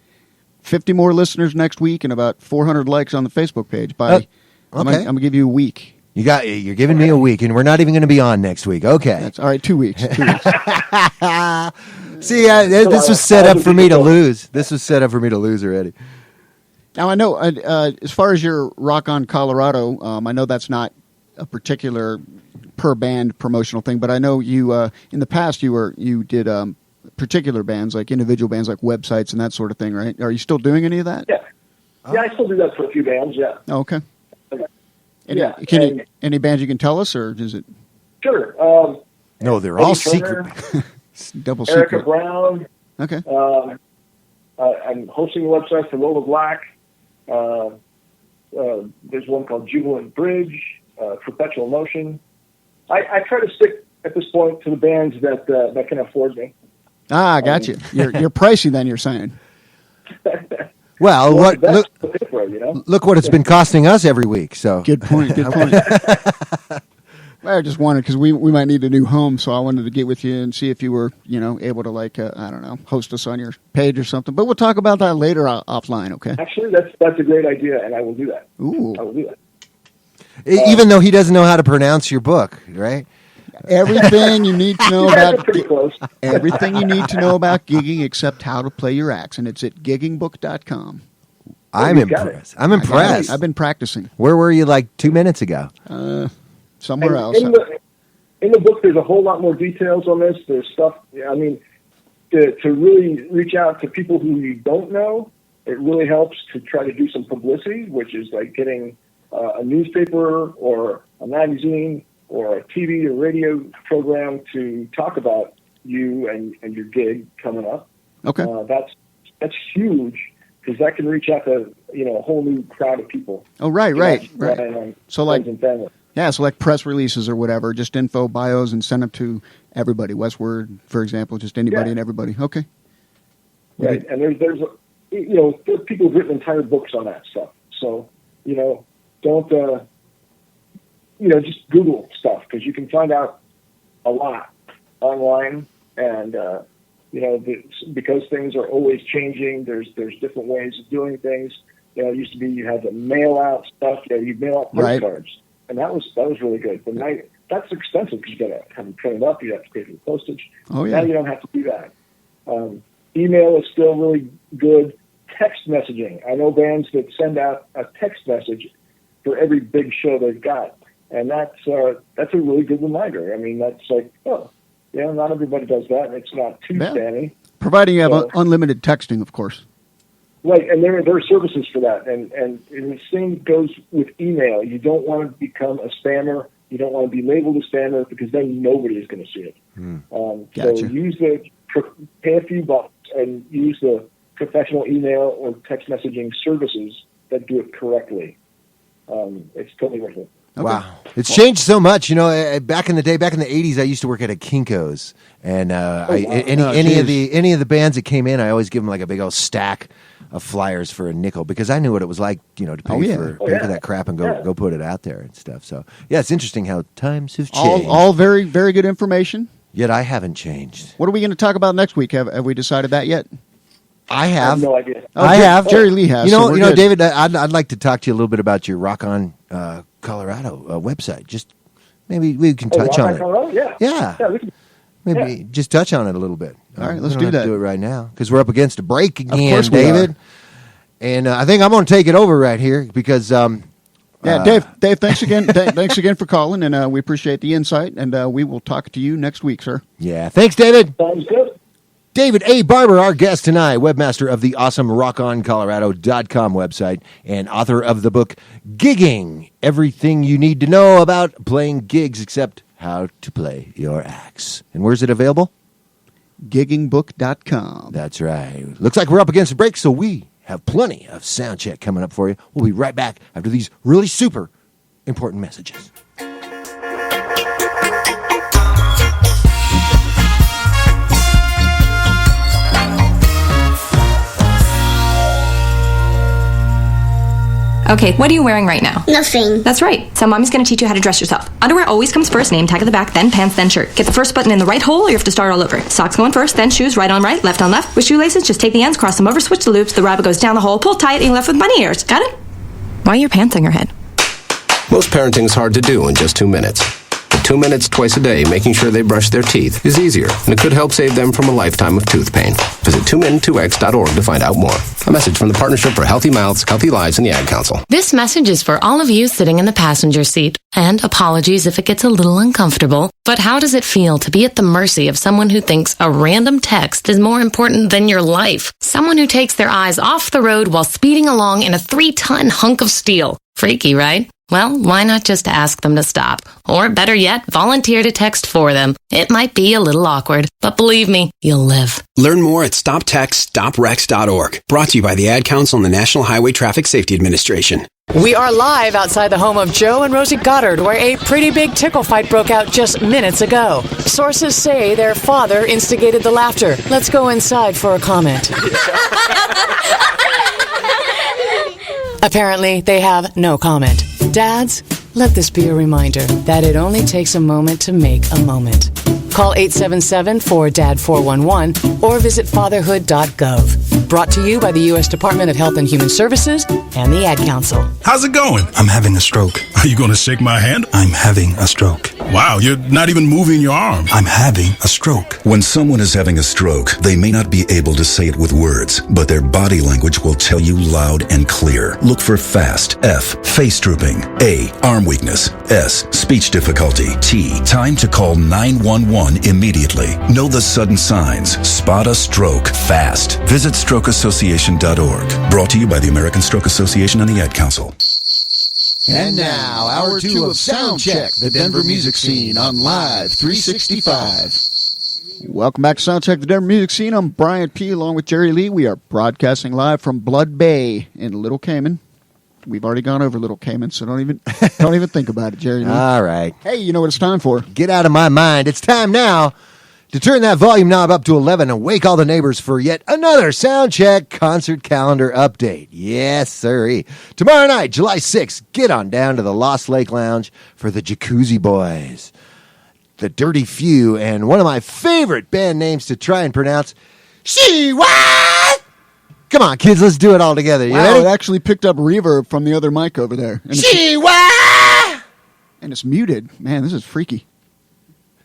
50 more listeners next week and about 400 likes on the Facebook page. I'm going to give you a week. You're giving me a week, and we're not even going to be on next week. Okay. That's all right. 2 weeks. 2 weeks. See, this was set up for me to lose. This was set up for me to lose already. Now, I know, as far as your Rock on Colorado, I know that's not a particular per band promotional thing, but I know you in the past you did particular bands, like individual bands, like websites and that sort of thing, right? Are you still doing any of that? Yeah, I still do that for a few bands. Yeah. Oh, okay. Okay. Any bands you can tell us, or is it? Sure. No, they're Eddie all Turner, secret. Double Erica secret. Brown. Okay. I'm hosting a website for Lola Black. There's one called Jubilant Bridge, Perpetual Motion. I try to stick at this point to the bands that can afford me. Ah, I got you. You're pricey then, you're saying. Well, look what it's been costing us every week. So good point. Good point. I just wanted, because we might need a new home, so I wanted to get with you and see if you were, able to I don't know, host us on your page or something. But we'll talk about that later offline, okay? Actually, that's a great idea, and I will do that. Ooh. I will do that. Even though he doesn't know how to pronounce your book, right? Everything you need to know about pretty close. Everything you need to know about gigging except how to play your axe, and it's at giggingbook.com. I'm impressed. I've been practicing. Where were you 2 minutes ago? Somewhere else. In the book, there's a whole lot more details on this. There's stuff. I mean, to really reach out to people who you don't know, it really helps to try to do some publicity, which is like getting a newspaper or a magazine or a TV or radio program to talk about you and your gig coming up. Okay. That's huge, because that can reach out to a whole new crowd of people. Oh, right. So friends and family. Yeah, so like press releases or whatever, just info, bios, and send them to everybody. Westward, for example, just anybody and everybody. Okay. Right, and there's people who've written entire books on that stuff. So, don't, just Google stuff, because you can find out a lot online, and, because things are always changing, there's different ways of doing things. It used to be you had to mail out stuff, you mail out postcards. And that was really good. But now that's expensive, because you got to have them printed up. You have to pay for the postage. Oh, yeah. Now you don't have to do that. Email is still really good. Text messaging. I know bands that send out a text message for every big show they've got, and that's a really good reminder. I mean, that's not everybody does that. And it's not too spammy. Providing you have unlimited texting, of course. Right, and there are services for that, and the same goes with email. You don't want to become a spammer. You don't want to be labeled a spammer, because then nobody is going to see it. Gotcha. So pay a few bucks and use the professional email or text messaging services that do it correctly. It's totally worth it. Okay. Wow, it's changed so much. Back in the day, back in the '80s, I used to work at a Kinko's, and any of the bands that came in, I always give them like a big old stack of flyers for a nickel, because I knew what it was like, to pay for that crap and go put it out there and stuff. So yeah, it's interesting how times have changed. All very, very good information. Yet I haven't changed. What are we going to talk about next week? Have we decided that yet? I have. I have no idea. I have. Jerry Lee has. David, I'd like to talk to you a little bit about your Rock On Colorado website. Just maybe we can touch on it. Colorado? Yeah. We can, maybe just touch on it a little bit. All right, let's do that. Do it right now, because we're up against a break again, of course David. And I think I'm going to take it over right here, because Dave, thanks again. Thanks again for calling, and we appreciate the insight. And we will talk to you next week, sir. Yeah, thanks, David. Sounds good. David A. Barber, our guest tonight, webmaster of the awesome RockOnColorado.com website and author of the book Gigging, Everything You Need to Know About Playing Gigs Except How to Play Your Axe. And where's it available? Giggingbook.com. That's right. Looks like we're up against a break, so we have plenty of Soundcheck coming up for you. We'll be right back after these really super important messages. Okay, what are you wearing right now? Nothing. That's right. So mommy's going to teach you how to dress yourself. Underwear always comes first, name tag at the back, then pants, then shirt. Get the first button in the right hole, or you have to start all over. Socks going first, then shoes, right on right, left on left. With shoelaces, just take the ends, cross them over, switch the loops, the rabbit goes down the hole, pull tight, and you're left with bunny ears. Got it? Why are your pants on your head? Most parenting's hard to do in just 2 minutes. 2 minutes twice a day making sure they brush their teeth is easier, and it could help save them from a lifetime of tooth pain. Visit 2min2x.org to find out more. A message from the Partnership for Healthy Mouths, Healthy Lives, and the Ad Council. This message is for all of you sitting in the passenger seat. And apologies if it gets a little uncomfortable. But how does it feel to be at the mercy of someone who thinks a random text is more important than your life? Someone who takes their eyes off the road while speeding along in a 3-ton hunk of steel. Freaky, right? Well, why not just ask them to stop? Or better yet, volunteer to text for them. It might be a little awkward, but believe me, you'll live. Learn more at StopTextStopWrecks.org. Brought to you by the Ad Council and the National Highway Traffic Safety Administration. We are live outside the home of Joe and Rosie Goddard, where a pretty big tickle fight broke out just minutes ago. Sources say their father instigated the laughter. Let's go inside for a comment. Apparently, they have no comment. Dads, let this be a reminder that it only takes a moment to make a moment. Call 877-4DAD-411 or visit fatherhood.gov. Brought to you by the U.S. Department of Health and Human Services and the Ad Council. How's it going? I'm having a stroke. Are you going to shake my hand? I'm having a stroke. Wow, you're not even moving your arm. I'm having a stroke. When someone is having a stroke, they may not be able to say it with words, but their body language will tell you loud and clear. Look for FAST. F, face drooping. A, arm weakness. S, speech difficulty. T, time to call 911 immediately. Know the sudden signs. Spot a stroke fast. Visit strokeassociation.org. Brought to you by the American Stroke Association and the Ad Council. And now, Hour 2 of Soundcheck, the Denver music scene on Live 365. Welcome back to Soundcheck, the Denver music scene. I'm Brian P. along with Jerry Lee. We are broadcasting live from Blood Bay in Little Cayman. We've already gone over Little Cayman, so don't even think about it, Jerry Lee. All right. Hey, you know what it's time for? Get out of my mind. It's time now to turn that volume knob up to 11 and wake all the neighbors for yet another Soundcheck concert calendar update. Yes, sirree. Tomorrow night, July 6th, get on down to the Lost Lake Lounge for the Jacuzzi Boys, the Dirty Few, and one of my favorite band names to try and pronounce, She-What? Come on, kids, let's do it all together. You ready? It actually picked up reverb from the other mic over there. She-What? And it's muted. Man, this is freaky.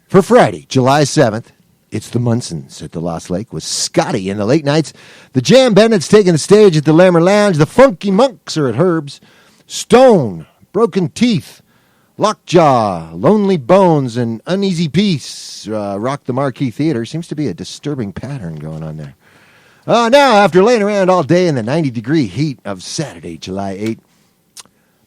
For Friday, July 7th, it's the Munsons at the Lost Lake with Scotty in the late nights. The Jam Bandits taking the stage at the Lammer Lounge. The Funky Monks are at Herb's. Stone, Broken Teeth, Lockjaw, Lonely Bones, and Uneasy Peace rock the Marquee Theater. Seems to be a disturbing pattern going on there. Now, after laying around all day in the 90-degree heat of Saturday, July 8th,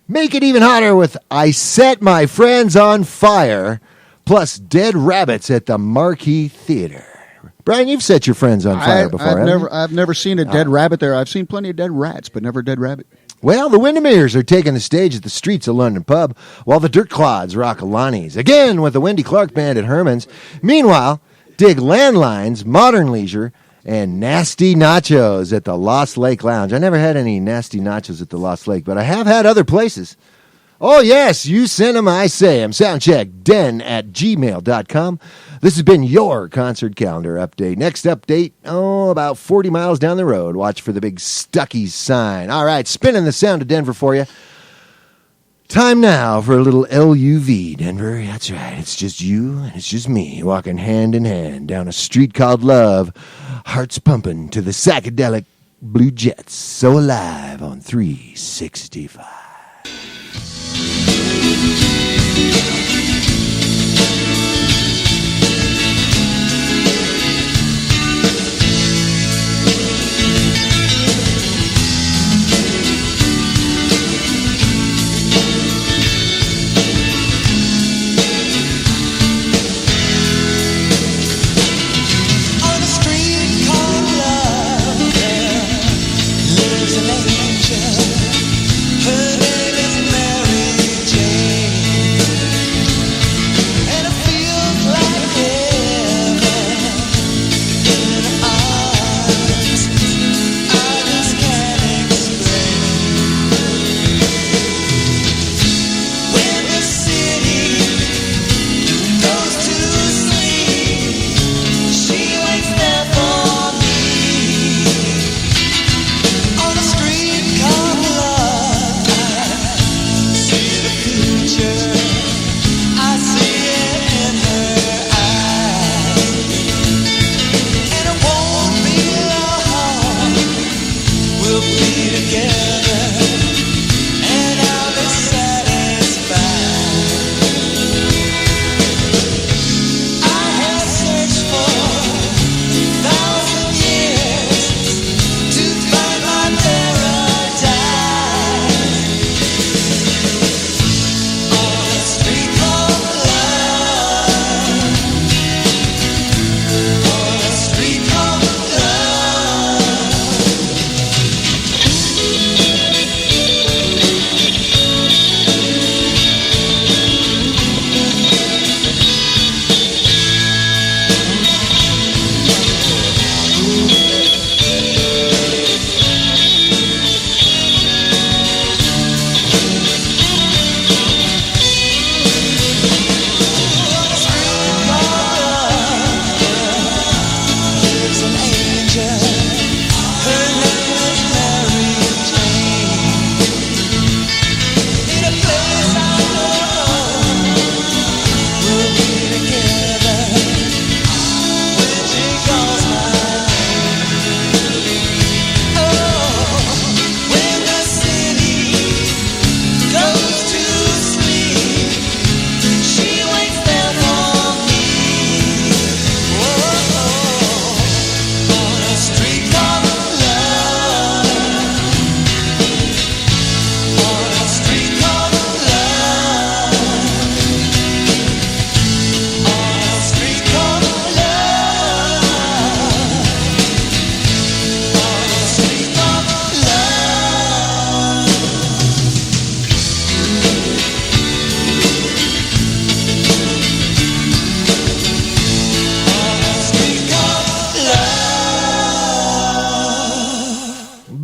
make it even hotter with I Set My Friends on Fire, plus Dead Rabbits at the Marquee Theater. Brian, you've set your friends on fire before, haven't you? I've never seen a dead rabbit there. I've seen plenty of dead rats, but never a dead rabbit. Well, the Windermere's are taking the stage at the Streets of London pub, while the Dirt Clods rock Alani's, again with the Wendy Clark Band at Herman's. Meanwhile, dig Landlines, Modern Leisure, and Nasty Nachos at the Lost Lake Lounge. I never had any Nasty Nachos at the Lost Lake, but I have had other places. Oh, yes, you send them, I say them. Soundcheckden@gmail.com. This has been your concert calendar update. Next update, about 40 miles down the road. Watch for the big Stuckey's sign. All right, spinning the sound of Denver for you. Time now for a little LUV, Denver. That's right, it's just you and it's just me walking hand in hand down a street called Love. Hearts pumping to the psychedelic Blue Jets. So alive on 365. On a street called Love, there lives an angel. Her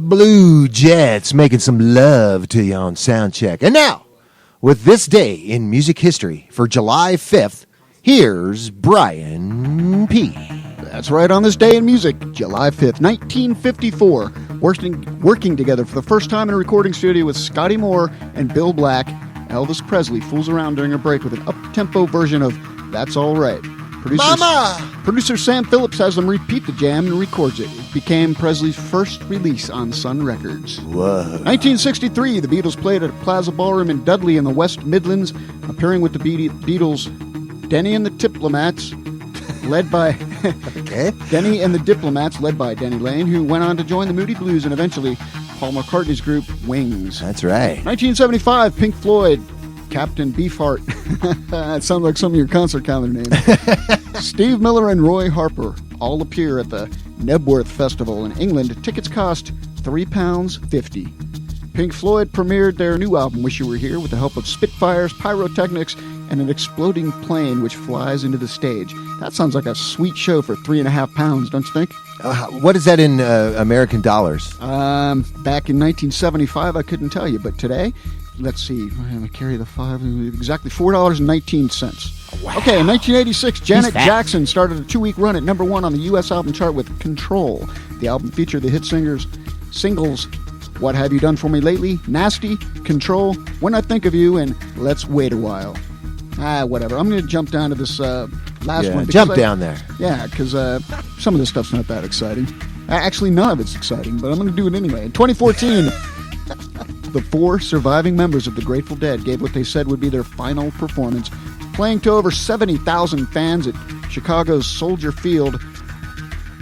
Blue Jets making some love to you on Soundcheck. And now, with this day in music history for July 5th, here's Brian P. That's right, on this day in music, July 5th, 1954, working together for the first time in a recording studio with Scotty Moore and Bill Black, Elvis Presley fools around during a break with an up-tempo version of That's All Right. Producer Sam Phillips has them repeat the jam and records it. It became Presley's first release on Sun Records. Whoa. 1963, the Beatles played at a Plaza Ballroom in Dudley in the West Midlands, appearing with the Beatles, Denny and the Diplomats, led by Denny and the Diplomats, led by Denny Lane, who went on to join the Moody Blues and eventually Paul McCartney's group Wings. That's right. 1975, Pink Floyd, Captain Beefheart. That sounds like some of your concert calendar names. Steve Miller and Roy Harper all appear at the Nebworth Festival in England. Tickets cost £3.50. Pink Floyd premiered their new album, Wish You Were Here, with the help of Spitfires, pyrotechnics, and an exploding plane which flies into the stage. That sounds like a sweet show for £3.50, don't you think? What is that in American dollars? Back in 1975, I couldn't tell you, but today, let's see, I carry the five, exactly $4.19. Wow. Okay, in 1986, Janet Jackson started a 2-week run at number 1 on the U.S. album chart with Control. The album featured the hit singles, What Have You Done For Me Lately, Nasty, Control, When I Think of You, and Let's Wait a While. Whatever. I'm going to jump down to this last one. Jump down there. Yeah, because some of this stuff's not that exciting. Actually, none of it's exciting, but I'm going to do it anyway. In 2014, the 4 surviving members of the Grateful Dead gave what they said would be their final performance, playing to over 70,000 fans at Chicago's Soldier Field.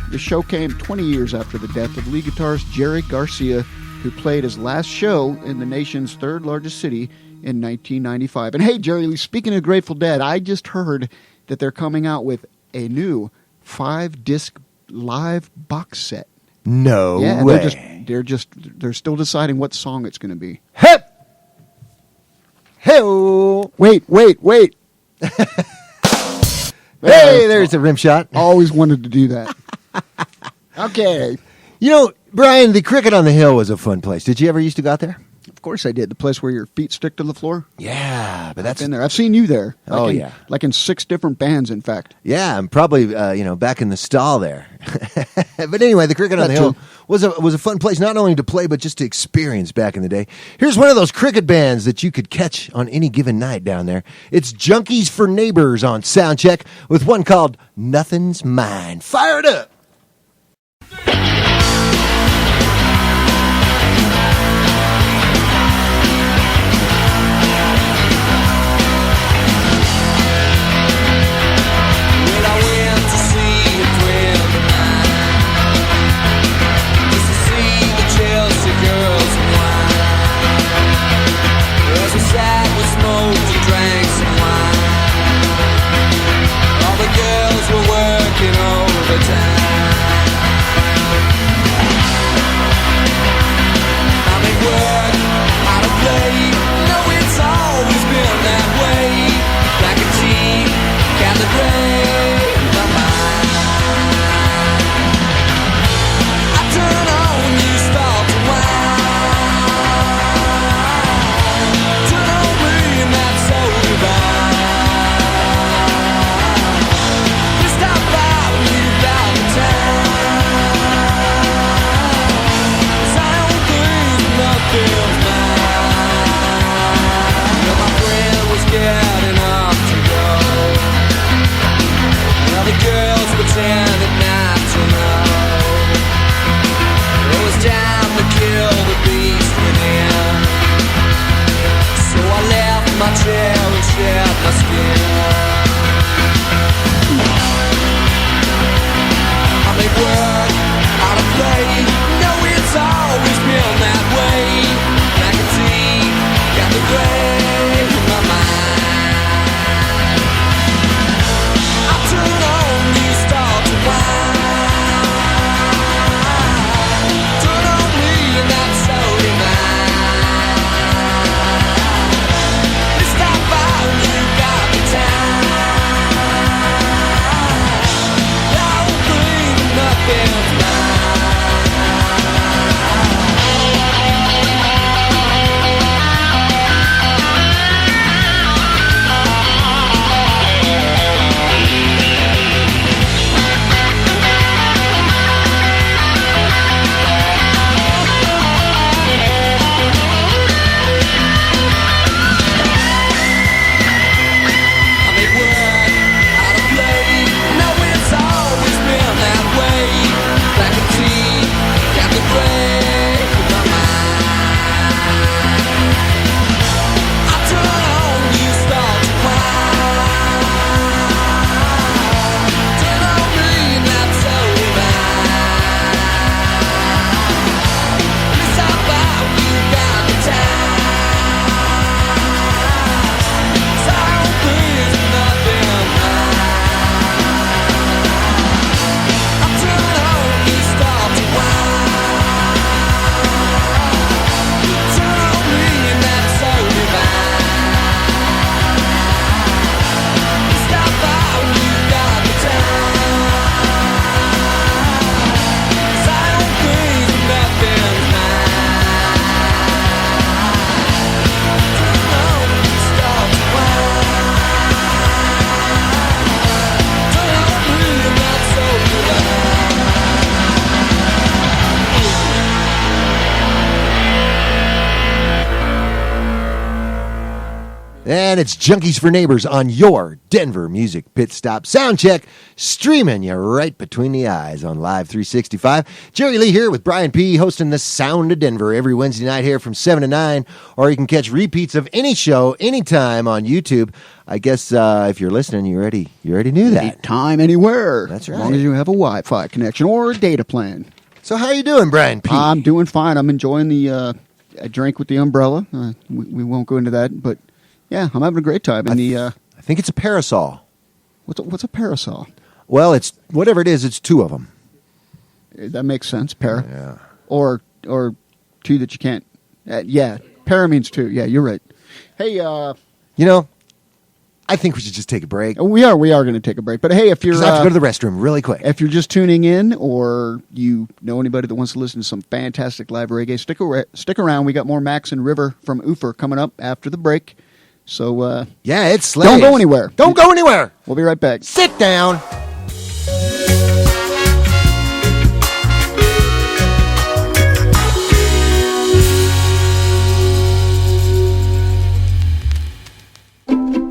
The show came 20 years after the death of lead guitarist Jerry Garcia, who played his last show in the nation's third largest city in 1995. And hey, Jerry Lee, speaking of Grateful Dead, I just heard that they're coming out with a new 5-disc live box set. No way. They're still deciding what song it's going to be. Hip! Hey-o! Wait. Hey, there's a rim shot. Always wanted to do that. Okay. You know, Brian, the Cricket on the Hill was a fun place. Did you ever used to go out there? Of course I did. The place where your feet stick to the floor? Yeah, but that's in there. I've seen you there. Yeah. Like in 6 different bands, in fact. Yeah, I'm probably, back in the stall there. But anyway, the Cricket on the Hill was a fun place, not only to play, but just to experience back in the day. Here's one of those cricket bands that you could catch on any given night down there. It's Junkies for Neighbors on Soundcheck with one called Nothing's Mine. Fire it up! All the girls were working overtime. And it's Junkies for Neighbors on your Denver Music Pit Stop. Soundcheck, streaming you right between the eyes on Live 365. Jerry Lee here with Brian P. hosting the Sound of Denver every Wednesday night here from 7 to 9. Or you can catch repeats of any show anytime on YouTube. I guess if you're listening, you already knew that. Anytime, anywhere. That's right. As long as you have a Wi-Fi connection or a data plan. So how you doing, Brian P.? I'm doing fine. I'm enjoying the I drank with the umbrella. We won't go into that, but yeah, I'm having a great time. And I think it's a parasol. What's a parasol? Well, it's whatever it is. It's two of them. That makes sense. Para. Yeah. Or two that you can't. Yeah, para means two. Yeah, you're right. Hey, I think we should just take a break. We are going to take a break. But hey, if you're I have to go to the restroom really quick. If you're just tuning in, or you know anybody that wants to listen to some fantastic live reggae, stick around. We got more Max and River from Üfer coming up after the break. So yeah, it's Slaves. Don't go anywhere. Don't go anywhere. We'll be right back. Sit down.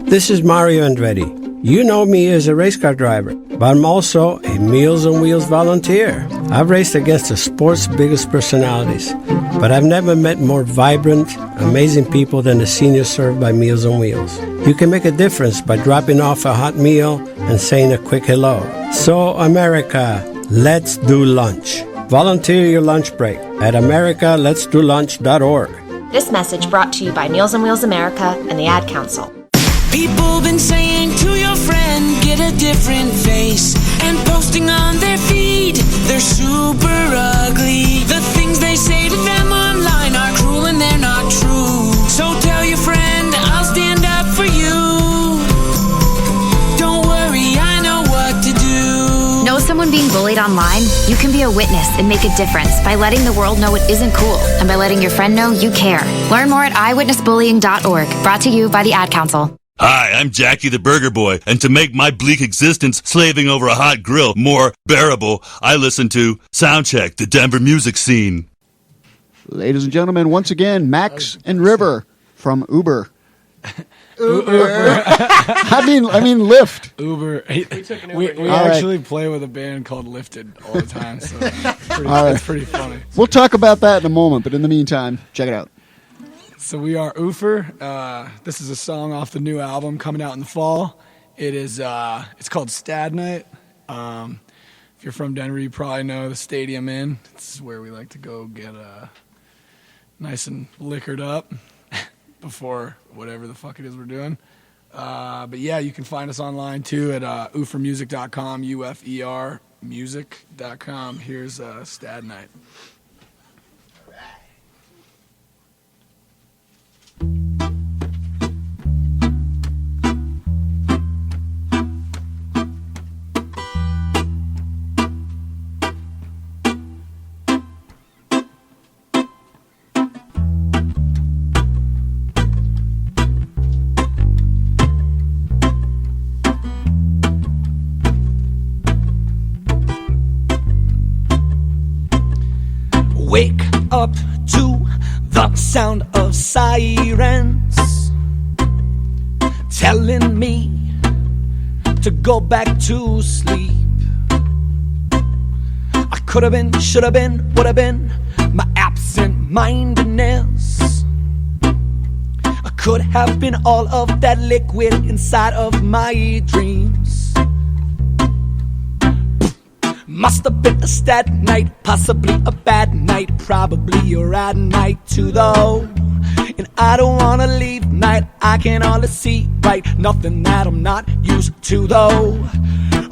This is Mario Andretti. You know me as a race car driver, but I'm also a Meals on Wheels volunteer. I've raced against the sport's biggest personalities, but I've never met more vibrant, amazing people than the seniors served by Meals on Wheels. You can make a difference by dropping off a hot meal and saying a quick hello. So, America, let's do lunch. Volunteer your lunch break at americaletsdolunch.org. This message brought to you by Meals on Wheels America and the Ad Council. People been saying to your friend, get a different face, and posting on their feed, they're super ugly. The things they say to them online are cruel and they're not true. So tell your friend, I'll stand up for you. Don't worry, I know what to do. Know someone being bullied online? You can be a witness and make a difference by letting the world know it isn't cool, and by letting your friend know you care. Learn more at eyewitnessbullying.org. Brought to you by the Ad Council. Hi, I'm Jackie the Burger Boy, and to make my bleak existence slaving over a hot grill more bearable, I listen to Soundcheck, the Denver music scene. Ladies and gentlemen, once again, Max and River from Uber. Uber. I mean Lyft. Uber. We actually play with a band called Lifted all the time, so it's pretty funny. We'll talk about that in a moment, but in the meantime, check it out. So we are Üfer. This is a song off the new album coming out in the fall. It's called Stad Night. If you're from Denver, you probably know the Stadium Inn. It's where we like to go get nice and liquored up before whatever the fuck it is we're doing. But yeah, you can find us online too at ufermusic.com, UFER music.com. Here's Stad Night. Wake up to the sound of sirens telling me to go back to sleep. I could have been, should have been, would have been my absent-mindedness. I could have been all of that liquid inside of my dreams. Must have been a sad night, possibly a bad night, probably a rad night too though. And I don't wanna leave night, I can only see right, nothing that I'm not used to though.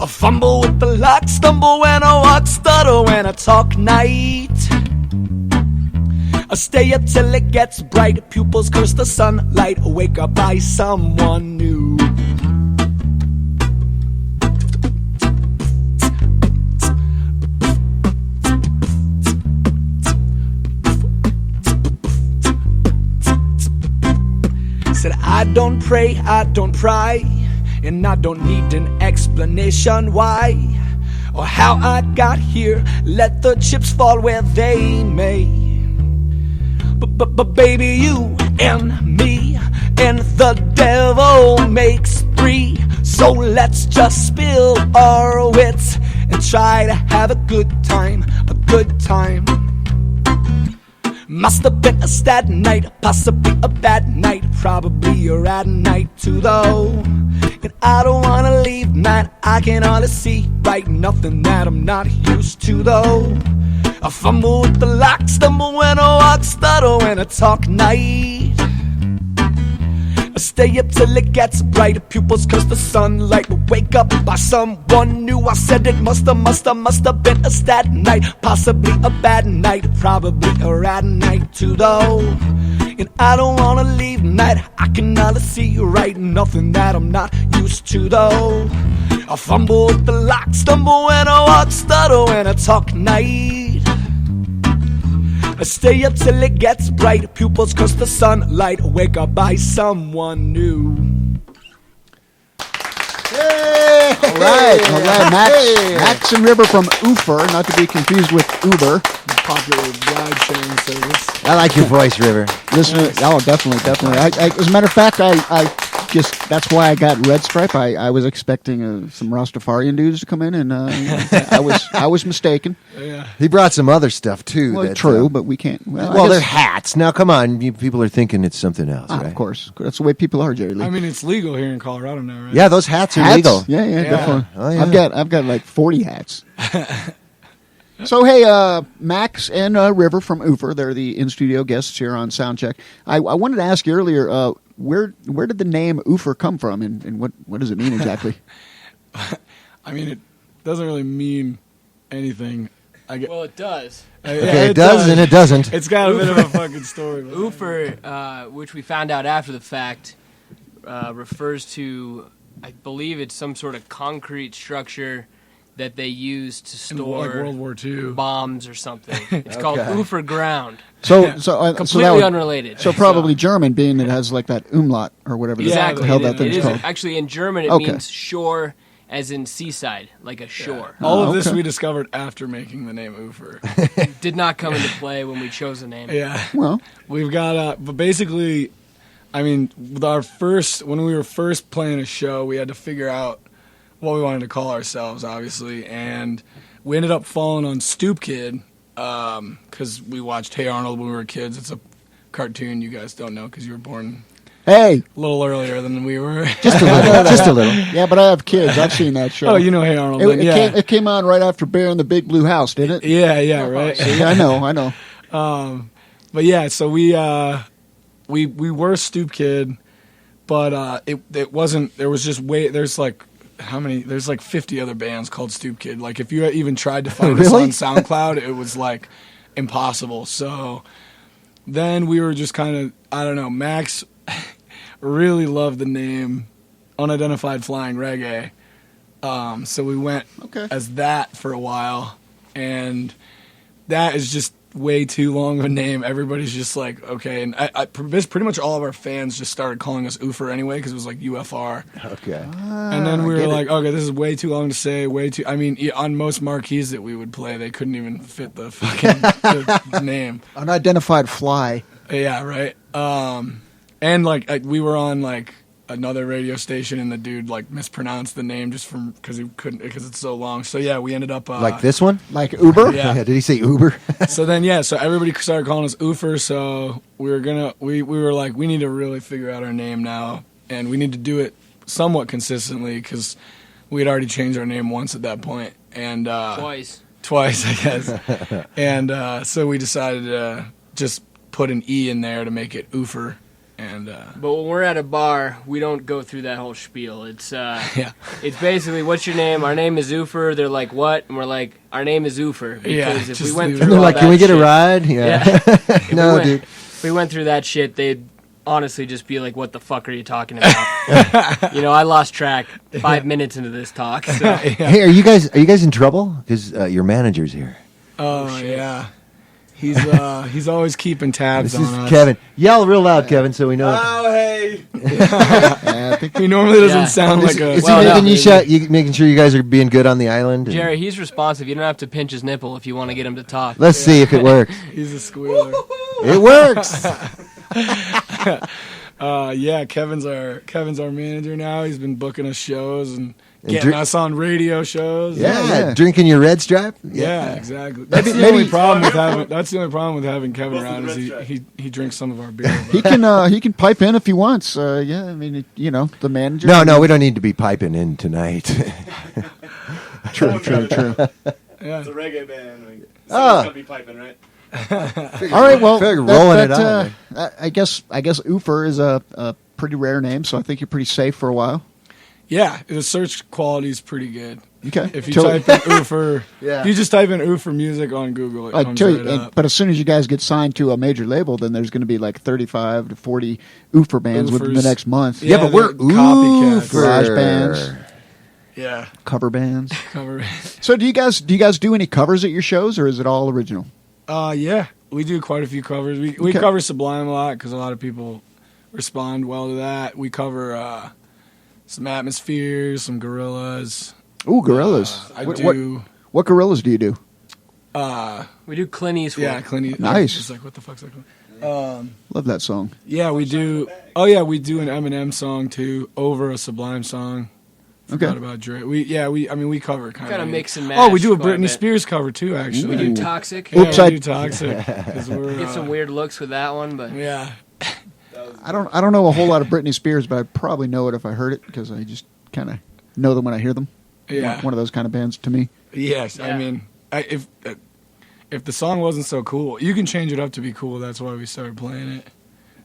I fumble with the lock, stumble when I walk, stutter when I talk night. I stay up till it gets bright, pupils curse the sunlight, wake up by someone new. Said I don't pray, I don't pry, and I don't need an explanation why or how I got here. Let the chips fall where they may. But baby, you and me and the devil makes 3. So let's just spill our wits and try to have a good time, a good time. Must have been a sad night, possibly a bad night, probably a rad night too though. And I don't wanna leave, man, I can hardly see right, nothing that I'm not used to though. I fumble with the lock, stumble when I walk, stutter when I talk night. I stay up till it gets bright, pupils curse the sunlight, will wake up by someone new. I said it must have been a sad night, possibly a bad night, probably a rad night too though. And I don't wanna leave, night, I can hardly see right, nothing that I'm not used to though. I fumble with the lock, stumble when I walk, stutter when I talk night. I stay up till it gets bright, pupils curse the sunlight, wake up by someone new. Hey! All right, Max and River from Üfer, not to be confused with Uber. Popular ride-sharing service. I like your voice, River. Listen, oh, definitely. As a matter of fact, that's why I got Red Stripe. I was expecting some Rastafarian dudes to come in, and I was mistaken. Yeah. He brought some other stuff too. Well, true, but we can't. Well, they're hats. Now, come on, people are thinking it's something else, right? Of course, that's the way people are, Jerry Lee. I mean, it's legal here in Colorado now, right? Yeah, those hats are legal. Yeah, definitely. Oh, yeah. I've got like 40 hats. So, hey, Max and River from Üfer, they're the in-studio guests here on Soundcheck. I wanted to ask you earlier, where did the name Üfer come from, and what does it mean exactly? I mean, it doesn't really mean anything. Well, it does. Okay, it does and it doesn't. It's got a bit of a fucking story. Üfer, which we found out after the fact, refers to, I believe it's some sort of concrete structure that they used to store like World War II bombs or something. It's called Üfer Ground. So completely unrelated. So probably German, being it has like that umlaut or whatever the hell that thing's called. Actually, in German, it means shore, as in seaside, like a shore. Yeah. All of this we discovered after making the name Üfer. Did not come into play when we chose a name. Yeah. Well, we've got, but basically, I mean, when we were first playing a show, we had to figure out what we wanted to call ourselves, obviously, and we ended up falling on Stoop Kid because we watched Hey Arnold when we were kids. It's a cartoon you guys don't know because you were born a little earlier than we were. Just a little. Just a little. Yeah, but I have kids. I've seen that show. Oh, you know Hey Arnold. It came on right after Bear in the Big Blue House, didn't it? Yeah, right. Yeah, I know. But yeah, so we were Stoop Kid, but it wasn't. There was just there's like. How many? There's like 50 other bands called Stoop Kid. Like if you even tried to find us on SoundCloud, it was like impossible. So then we were just kind of, I don't know, Max really loved the name Unidentified Flying Reggae. So we went as that for a while, and that is just way too long of a name. Everybody's just like, okay, and pretty much all of our fans just started calling us Üfer anyway because it was like UFR. Okay. And then we were like, okay, this is way too long to say, I mean, on most marquees that we would play, they couldn't even fit the fucking the name. Unidentified Fly. Yeah, right. And like we were on like another radio station, and the dude like mispronounced the name just because it's so long. So yeah, we ended up like this one, like Uber. Yeah. Did he say Uber? So then so everybody started calling us Üfer. So we were like, we need to really figure out our name now, and we need to do it somewhat consistently because we had already changed our name once at that point, and twice I guess. And so we decided to just put an E in there to make it Üfer. And, but when we're at a bar, we don't go through that whole spiel. It's it's basically, what's your name? Our name is Üfer. They're like, what? And we're like, our name is Üfer. Because if we went through they're all like, that can we get shit, a ride? Yeah. No, dude. If we went through that shit, they'd honestly just be like, what the fuck are you talking about? I lost track 5 minutes into this talk. So. Hey, are you guys in trouble? Because your manager's here. Oh yeah. He's always keeping tabs on us. This is Kevin. Yell real loud, Kevin, so we know. Oh, hey. He normally doesn't sound like a... Is he making sure you guys are being good on the island? Jerry, he's responsive. You don't have to pinch his nipple if you want to get him to talk. Let's see if it works. He's a squealer. It works. Yeah, Kevin's our manager now. He's been booking us shows and getting us on radio shows. Yeah, drinking your red stripe. Yeah, exactly. That's the only problem with having Kevin around is he drinks some of our beer. He can pipe in if he wants. Yeah, I mean, the manager. No, we don't need to be piping in tonight. True. Yeah. It's a reggae band. Like, someone's gonna be piping, right? All right, well, rolling it on. I guess Üfer is a pretty rare name, so I think you're pretty safe for a while. Yeah, the search quality is pretty good. Okay. If you type in Üfer, Yeah. you just type in Üfer music on Google, it comes right up. But as soon as you guys get signed to a major label, then there's going to be like 35 to 40 Üfer bands within the next month. Yeah, but we're copycats, garage bands. Yeah, cover bands. So do you guys do any covers at your shows, or is it all original? Yeah, we do quite a few covers. We cover Sublime a lot because a lot of people respond well to that. We cover some Atmospheres, some Gorillas. Ooh, Gorillas. What Gorillas do you do? We do Clint Eastwood. Yeah, Clint Eastwood. Nice. It's like, what the fuck's that called? Love that song. Yeah, we do. Oh yeah, we do an Eminem song too over a Sublime song. Forgot about Dre. We cover kind of mix and match. Oh, we do a quite Britney bit. Spears cover too. Actually, We do Toxic. Yeah, we do Toxic. 'Cause we're, Get some weird looks with that one, but yeah. I don't know a whole lot of Britney Spears, but I probably know it if I heard it because I just kind of know them when I hear them. Yeah. One of those kind of bands to me. Yes, I mean, if the song wasn't so cool, you can change it up to be cool. That's why we started playing it.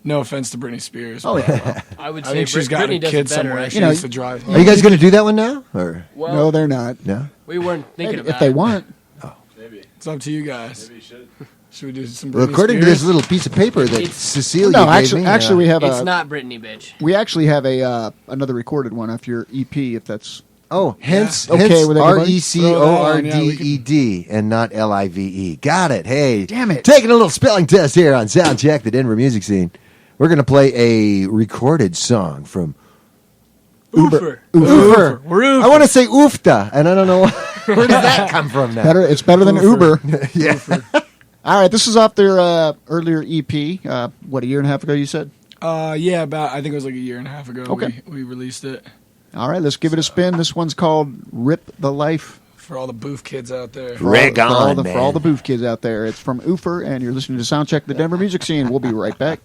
No offense to Britney Spears. Oh yeah, I would I say think she's got Britney a does kid it better, somewhere. actually. She needs to drive. Are you guys going to do that one now? Or Well, no, they're not. No. we weren't thinking about If they it. want. Maybe. It's up to you guys. Maybe you should. Should we do some Britney Well, according to Spears? this little piece of paper that It's- Cecilia No, gave me, actually, we have It's not Britney, bitch. we actually have another recorded one off your EP, if that's hence Okay with everybody? RECORDED and not LIVE. Got it. Hey, Damn it. Taking a little spelling test here on Soundcheck, the Denver music scene. We're going to play a recorded song from Üfer. Üfer. We're Üfer. I want to say Oofta, and I don't know where does that come from now. It's better than Uber. Yeah. All right, this is off their earlier EP. What, a year and a half ago? You said. Yeah, I think it was like a year and a half ago. Okay. we released it All right, let's give it a spin. This one's called "Rip the Life." for all the booth kids out there. For all the booth kids out there. It's from Üfer, and you're listening to Soundcheck, the Denver music scene. We'll be right back.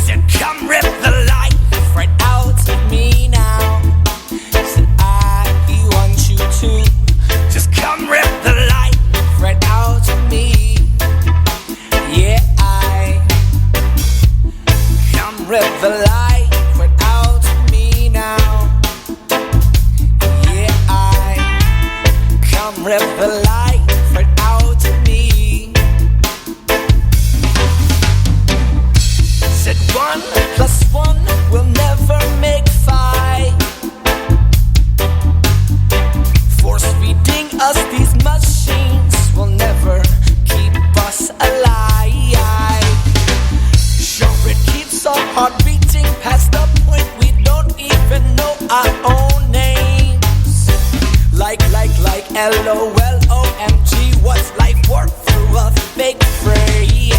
Said, come rip the life right out of me now. Said, I want you to. Just come rip the life right out of me. Yeah, I. Come rip the life right out of me now. Yeah, I. Come rip the life right out of me. Said 1 + 1 will never make 5. Force feeding us these machines will never keep us alive. Sure, it keeps our heart beating past the point we don't even know our own names. Like LOL, OMG, what's life worth through a fake frame?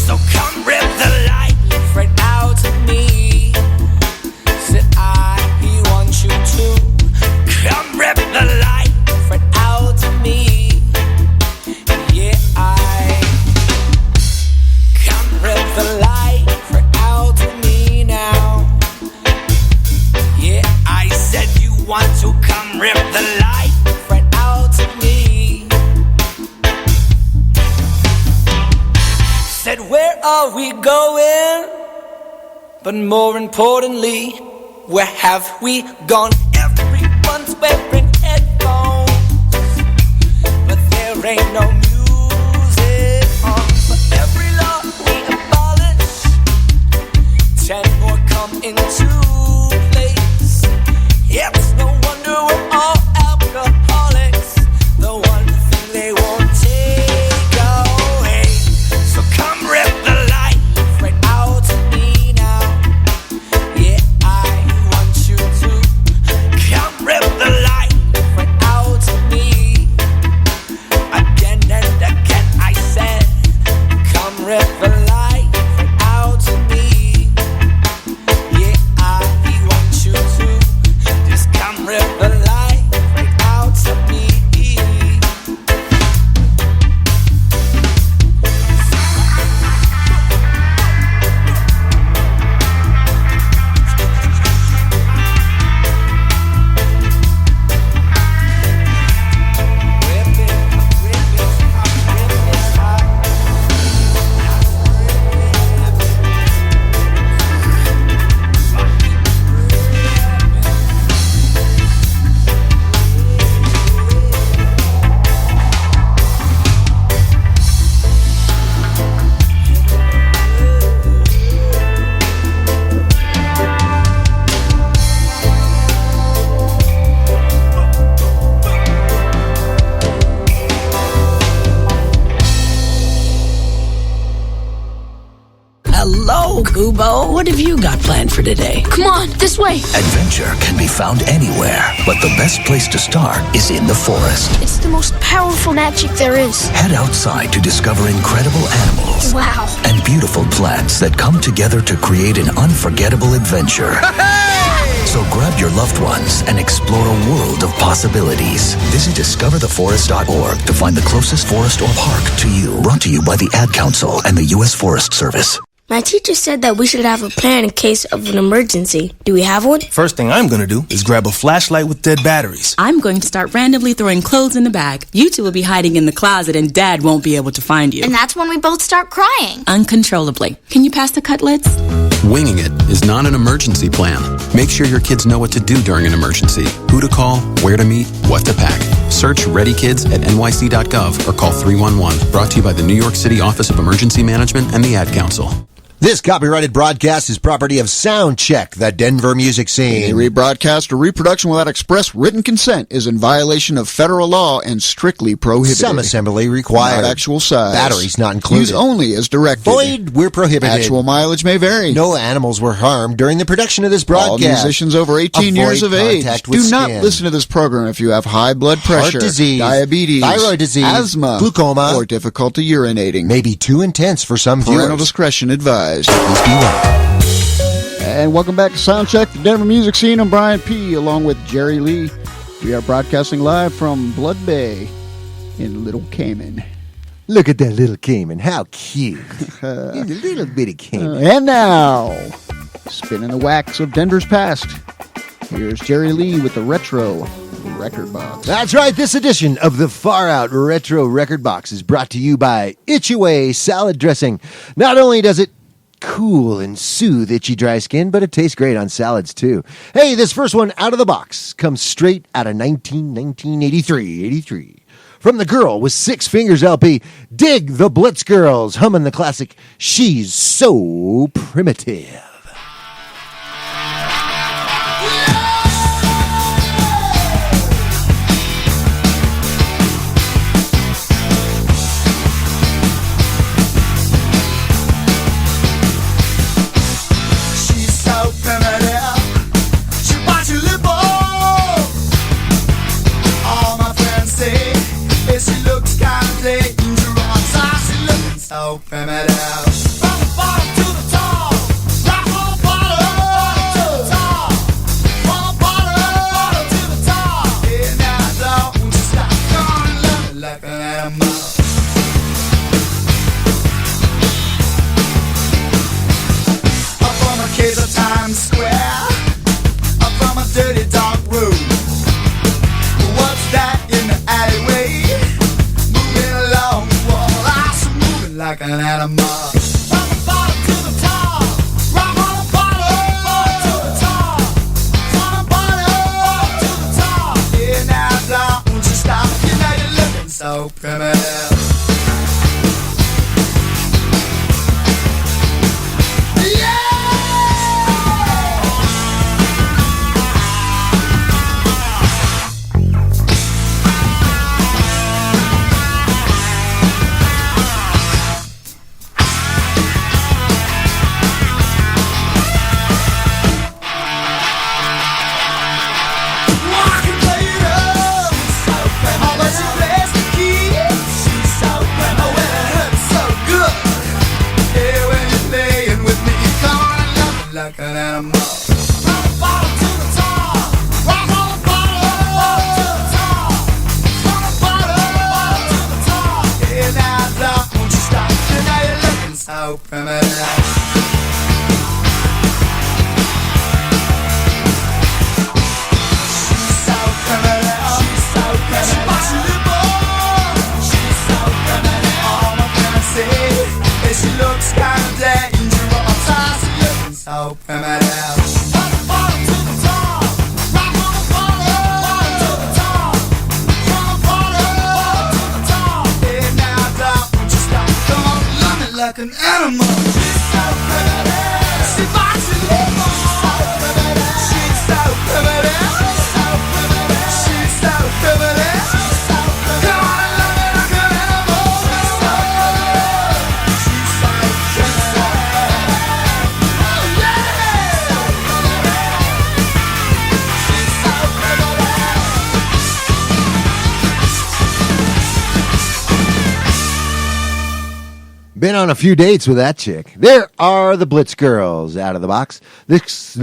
So come rip the life right out of me. Said I want you to. Come rip the life right out of me. Yeah, I. Come rip the life right out of me now. Yeah, I said you want to come rip the life right out of me. Said, where are we going? But more importantly, where have we gone? Everyone's wearing headphones, but there ain't no music on. For every law we abolish, Kubo, what have you got planned for today? Come on, this way. Adventure can be found anywhere, but the best place to start is in the forest. It's the most powerful magic there is. Head outside to discover incredible animals. Wow. And beautiful plants that come together to create an unforgettable adventure. So grab your loved ones and explore a world of possibilities. Visit discovertheforest.org to find the closest forest or park to you. Brought to you by the Ad Council and the U.S. Forest Service. My teacher said that we should have a plan in case of an emergency. Do we have one? First thing I'm gonna do is grab a flashlight with dead batteries. I'm going to start randomly throwing clothes in the bag. You two will be hiding in the closet and Dad won't be able to find you. And that's when we both start crying. Uncontrollably. Can you pass the cutlets? Winging it is not an emergency plan. Make sure your kids know what to do during an emergency, who to call, where to meet, what to pack. Search Ready Kids at nyc.gov or call 311. Brought to you by the New York City Office of Emergency Management and the Ad Council. This copyrighted broadcast is property of Soundcheck, the Denver music scene. Any rebroadcast or reproduction without express written consent is in violation of federal law and strictly prohibited. Some assembly required. Not actual size. Batteries not included. Use only as directed. Void where prohibited. Actual mileage may vary. No animals were harmed during the production of this broadcast. All musicians over 18 years of age. Do not listen to this program if you have high blood pressure, heart disease, diabetes, thyroid disease, asthma, glaucoma, or difficulty urinating. May be too intense for some Parental viewers. discretion advised. Please be warned. And welcome back to Soundcheck, the Denver music scene. I'm Brian P. along with Jerry Lee. We are broadcasting live from Blood Bay in Little Cayman. Look at that little Cayman. How cute. He's a little bitty Cayman. And now, spinning the wax of Denver's past, here's Jerry Lee with the Retro Record Box. That's right. This edition of the Far Out Retro Record Box is brought to you by Itchy Way Salad Dressing. Not only does it cool and soothe itchy dry skin, but it tastes great on salads too. Hey, this first one out of the box comes straight out of 1983. From the Girl with Six Fingers LP, dig the Blitz Girls humming the classic She's So Primitive. So primitive. From the bottom to the top, rock on the bottom to the top. From the bottom to the top. Yeah, now don't you stop going love like an animal. Up on the case of Times Square, up from a dirty dark room. What's that in the alleyway? Moving along the wall, like an animal. From the bottom to the top, rock on the bottom to the top. From the bottom to the top. Yeah, now don't you stop. You know you're looking so primitive. Like an animal. From the bottom to the top, rock on the bottom to the top. From the bottom to the top. Yeah, now don't you stop. You know you're looking so primitive. She's so primitive. She's so primitive. She walks in the ball. She's so primitive. All my friends say is she looks kind of dangerous. So primitive. From the bottom to the top, rock on the bottom to the top. From the bottom to the top. Yeah, now don't you stop. Come on, love me like an animal. She's so primitive. She bites you in the She's so primitive. She's so primitive. Come on and love me like an animal. She's so primitive. Been on a few dates with that chick. There are the Blitz Girls out of the box. This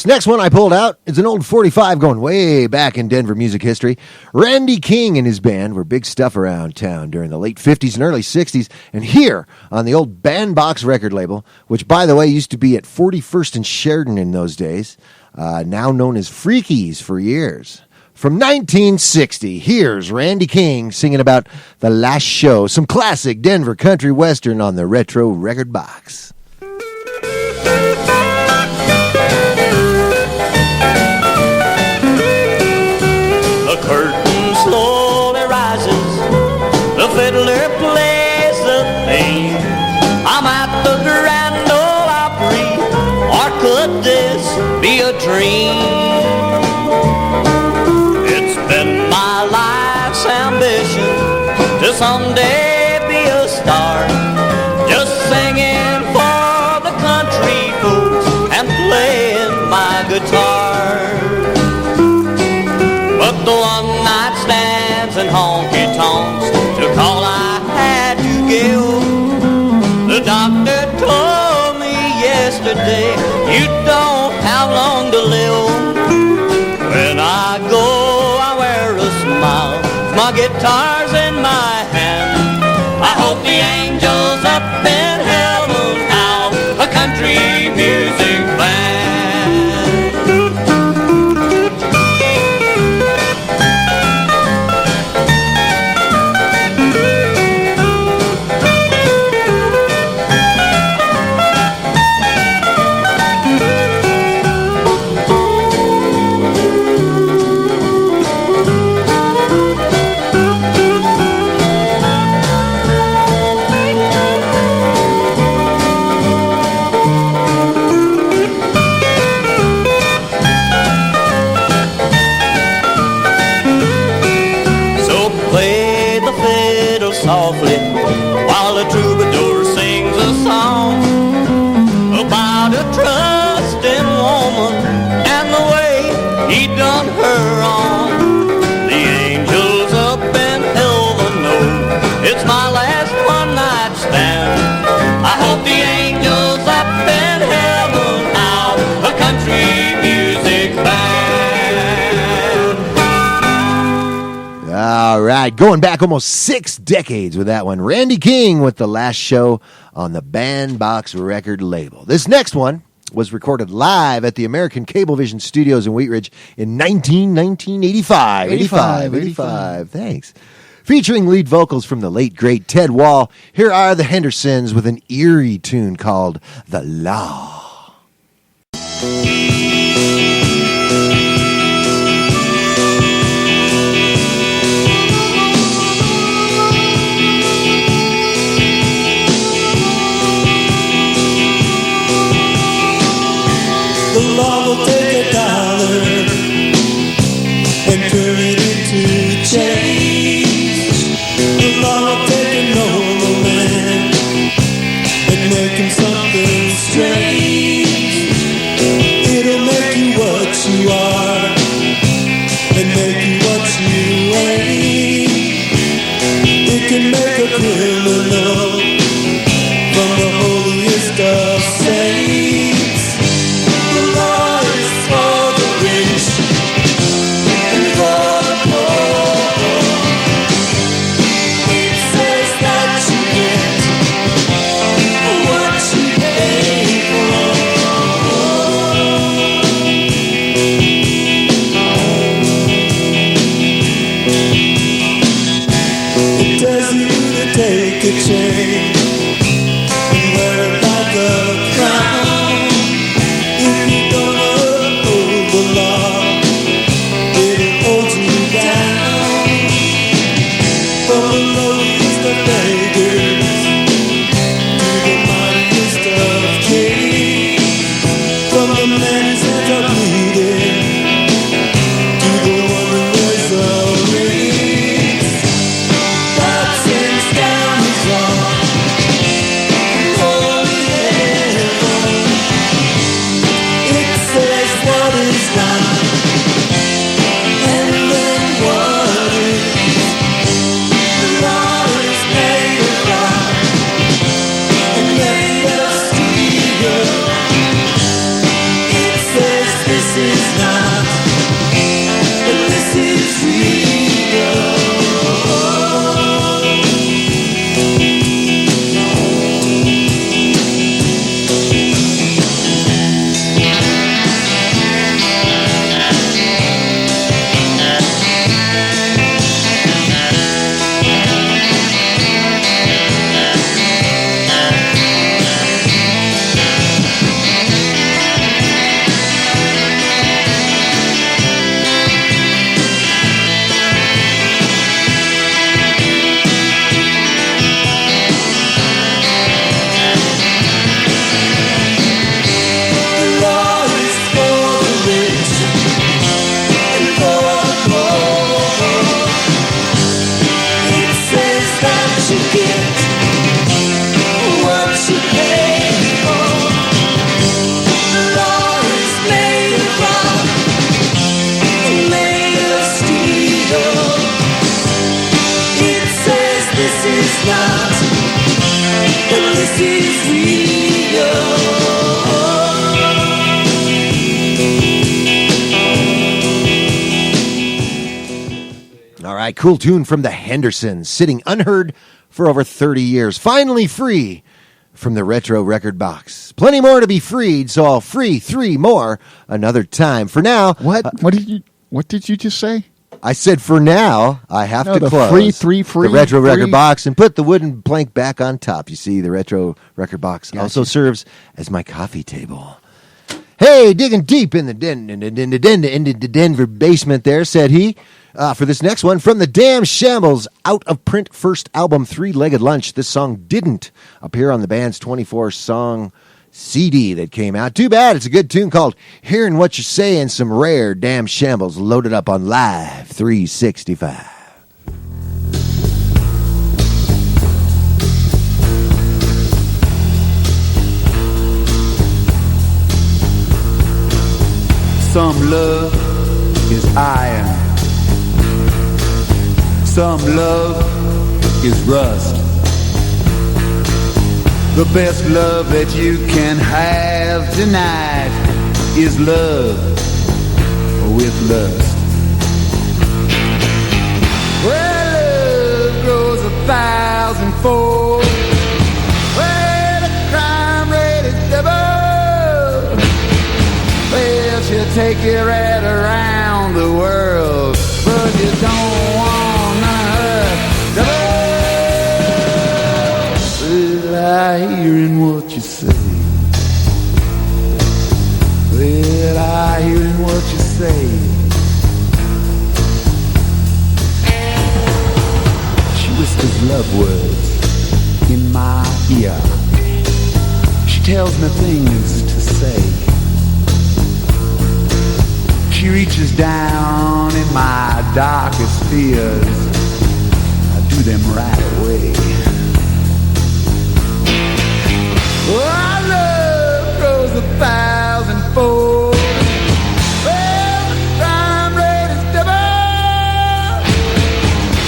next one I pulled out is an old 45 going way back in Denver music history. Randy King and his band were big stuff around town during the late 50s and early 60s. And here on the old Bandbox record label, which by the way used to be at 41st and Sheridan in those days, now known as Freakies for years. From 1960, here's Randy King singing about The Last Show, some classic Denver country western on the retro record box. The curtain slowly rises, the fiddler plays the theme. I'm at the Grand Ole Opry, or could this be a dream? My life's ambition to someday be a star, just singing for the country folks and playing my guitar. But the one night stands and honky tonks took all I had to give. The doctor told me yesterday you don't have long to live. When I go my guitar's in my hand. I hope the angels up in heaven have a country music band. Softly, while the troubadour sings a song about a trusting woman and the way he done her wrong. The angels up in heaven know it's my last one night stand. I hope the angels up in heaven have a country music band. All right, going back almost 6 decades with that one. Randy King with The Last Show on the Bandbox record label. This next one was recorded live at the American Cablevision Studios in Wheat Ridge in 1985. Thanks. Featuring lead vocals from the late, great Ted Wall, here are the Hendersons with an eerie tune called The Law. The law will take $1 and turn it into change. The law will take a normal man and make him something strange. It'll make is not, but this is real. All right, cool tune from the Hendersons, sitting unheard for over 30 years. Finally free from the retro record box. Plenty more to be freed, so I'll free 3 more another time. For now... What did you just say? I said for now, I have to close free the retro record box and put the wooden plank back on top. You see, the retro record box also serves as my coffee table. Hey, digging deep in the Denver basement there, said he. For this next one, from the Damn Shambles out-of-print first album, Three-Legged Lunch, this song didn't appear on the band's 24-song CD that came out. Too bad. It's a good tune called Hearing What You Say, and some rare Damn Shambles loaded up on Live 365. Some love is iron. Some love is rust. The best love that you can have tonight is love with lust. Well, love grows 1,000-fold. Well, the crime rate is double. Well, she'll take you right around the world, but you don't want none of her double. Well, I hearing what you say. Well, I hearing what you say. She whispers love words in my ear. She tells me things to say. She reaches down in my darkest fears. I do them right away. Oh, our love grows 1,000-fold. Well, the crime rate is double.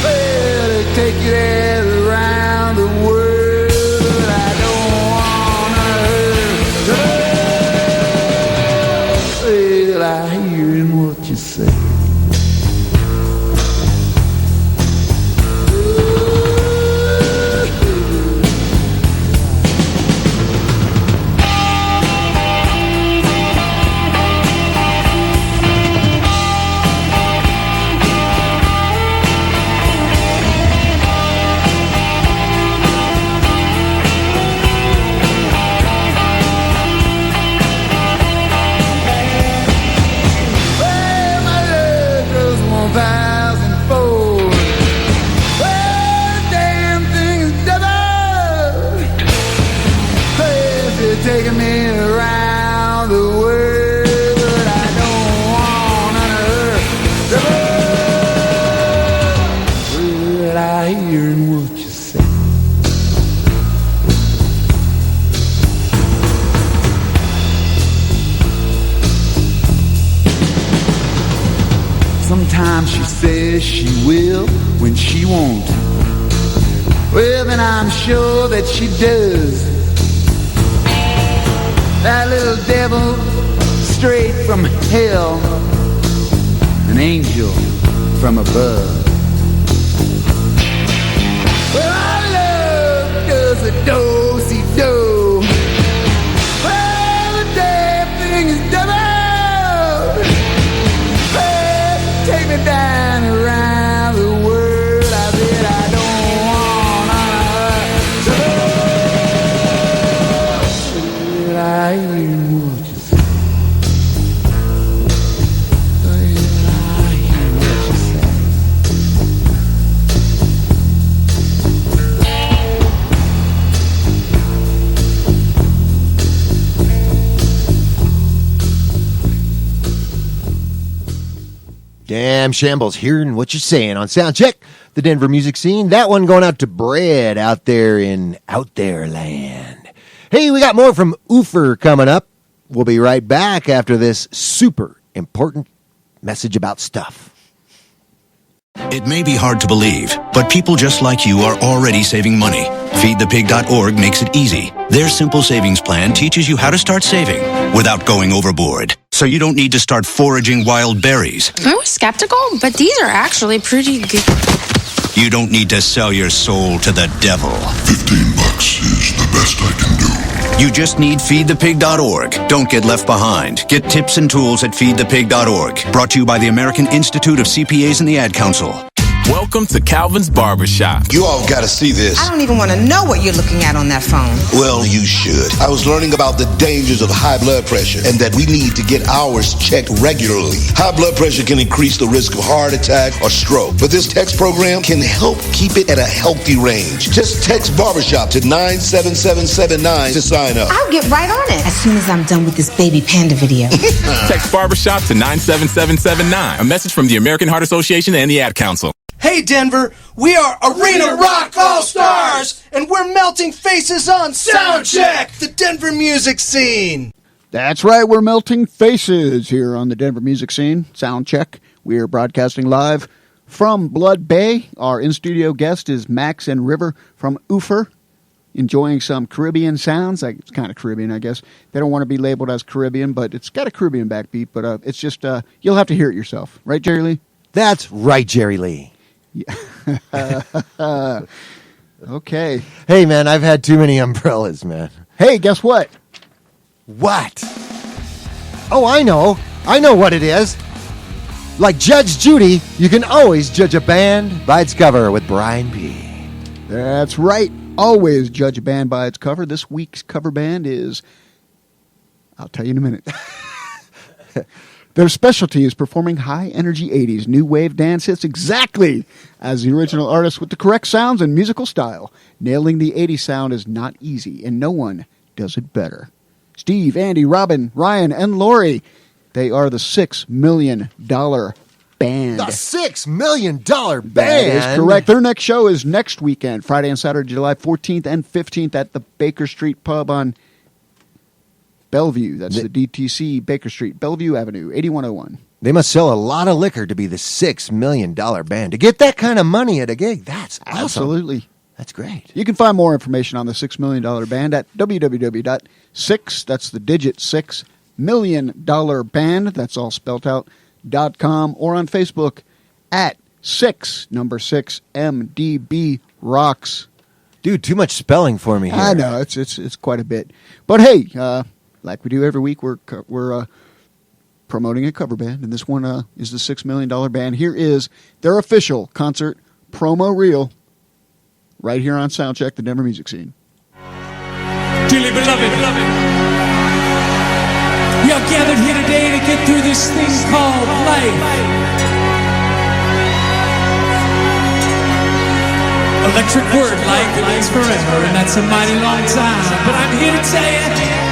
Well, they take you there around the world, but I don't want her. Well, I hearing what you say. Taking me around the world, but I don't want none of her. Well, I hearing what you say. Sometimes she says she will when she won't. Well, then I'm sure that she does. That little devil straight from hell, an angel from above. Well, our love does a do-si-do. Well, the damn thing is double. Well, take me down around the world. I bet I don't want I hear what you say. I hear what you say. Damn Shambles, hearing what you're saying on Soundcheck, the Denver music scene. That one going out to Brad out there in Out There Land. Hey, we got more from Üfer coming up. We'll be right back after this super important message about stuff. It may be hard to believe, but people just like you are already saving money. FeedThePig.org makes it easy. Their simple savings plan teaches you how to start saving without going overboard. So you don't need to start foraging wild berries. I was skeptical, but these are actually pretty good. You don't need to sell your soul to the devil. $15 is the best I can do. You just need FeedThePig.org. Don't get left behind. Get tips and tools at FeedThePig.org. Brought to you by the American Institute of CPAs and the Ad Council. Welcome to Calvin's Barbershop. You all gotta see this. I don't even want to know what you're looking at on that phone. Well, you should. I was learning about the dangers of high blood pressure and that we need to get ours checked regularly. High blood pressure can increase the risk of heart attack or stroke, but this text program can help keep it at a healthy range. Just text Barbershop to 97779 to sign up. I'll get right on it as soon as I'm done with this baby panda video. Text Barbershop to 97779. A message from the American Heart Association and the Ad Council. Hey Denver, we are Arena Rock All-Stars, and we're melting faces on Soundcheck, the Denver music scene. That's right, we're melting faces here on the Denver music scene, Soundcheck. We are broadcasting live from Blood Bay. Our in-studio guest is Max and River from Üfer, enjoying some Caribbean sounds. It's kind of Caribbean, I guess. They don't want to be labeled as Caribbean, but it's got a Caribbean backbeat, but it's just, you'll have to hear it yourself. Right, Jerry Lee? That's right, Jerry Lee. Yeah. Okay. Hey, man, I've had too many umbrellas, man. Hey, guess what? What? Oh, I know. I know what it is. Like Judge Judy, you can always judge a band by its cover with Brian P. That's right. Always judge a band by its cover. This week's cover band is... I'll tell you in a minute. Their specialty is performing high-energy 80s new wave dance hits exactly as the original artists with the correct sounds and musical style. Nailing the 80s sound is not easy, and no one does it better. Steve, Andy, Robin, Ryan, and Lori, they are the $6 million band. The $6 million band? That is correct. Their next show is next weekend, Friday and Saturday, July 14th and 15th at the Baker Street Pub on Bellevue. That's the DTC, Baker Street, Bellevue Avenue, 8101. They must sell a lot of liquor to be the $6 million band. To get that kind of money at a gig, that's awesome. Absolutely. That's great. You can find more information on the $6 million band at www.6, that's the digit 6 million dollar band, that's all spelled out, .com, or on Facebook at 6 MDB Rocks. Dude, too much spelling for me here. I know, it's quite a bit. But hey, like we do every week, we're promoting a cover band, and this one is the $6 million band. Here is their official concert promo reel right here on Soundcheck, the Denver music scene. Dearly beloved, we are gathered here today to get through this thing called life. Electric word, life, it lasts forever, and that's a mighty long time. But I'm here to tell you,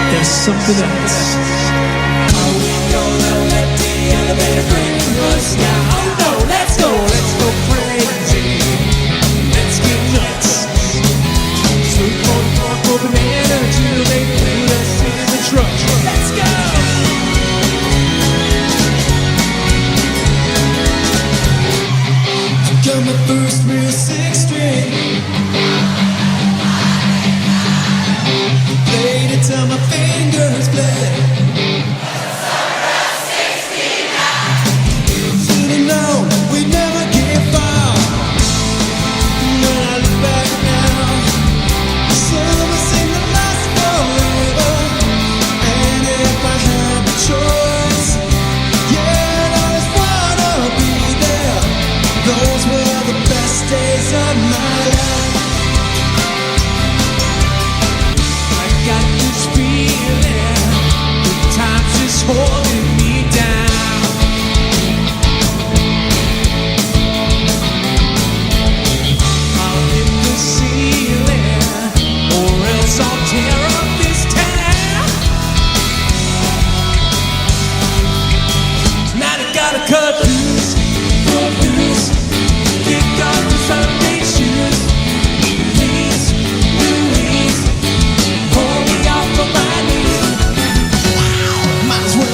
there's something else. Are we gonna let the elevator bring us down? Oh no, let's go crazy. Let's get nuts. Sweet open energy, they put us in the truck. Let's go! Got my first real 6-string. Played it till my fingers bled. Should've known we'd never get far. When I look back now, some seem to last forever. And if I had the choice, yeah, I'd always wanna be there. Those were the best days of my life. I got this feeling that time's just holding me down. I'll hit the ceiling, or else I'll tear up this town. Now I gotta cut loose, kick off the Sunday shoes. Please, Louise, pull me off of my knees. Might as well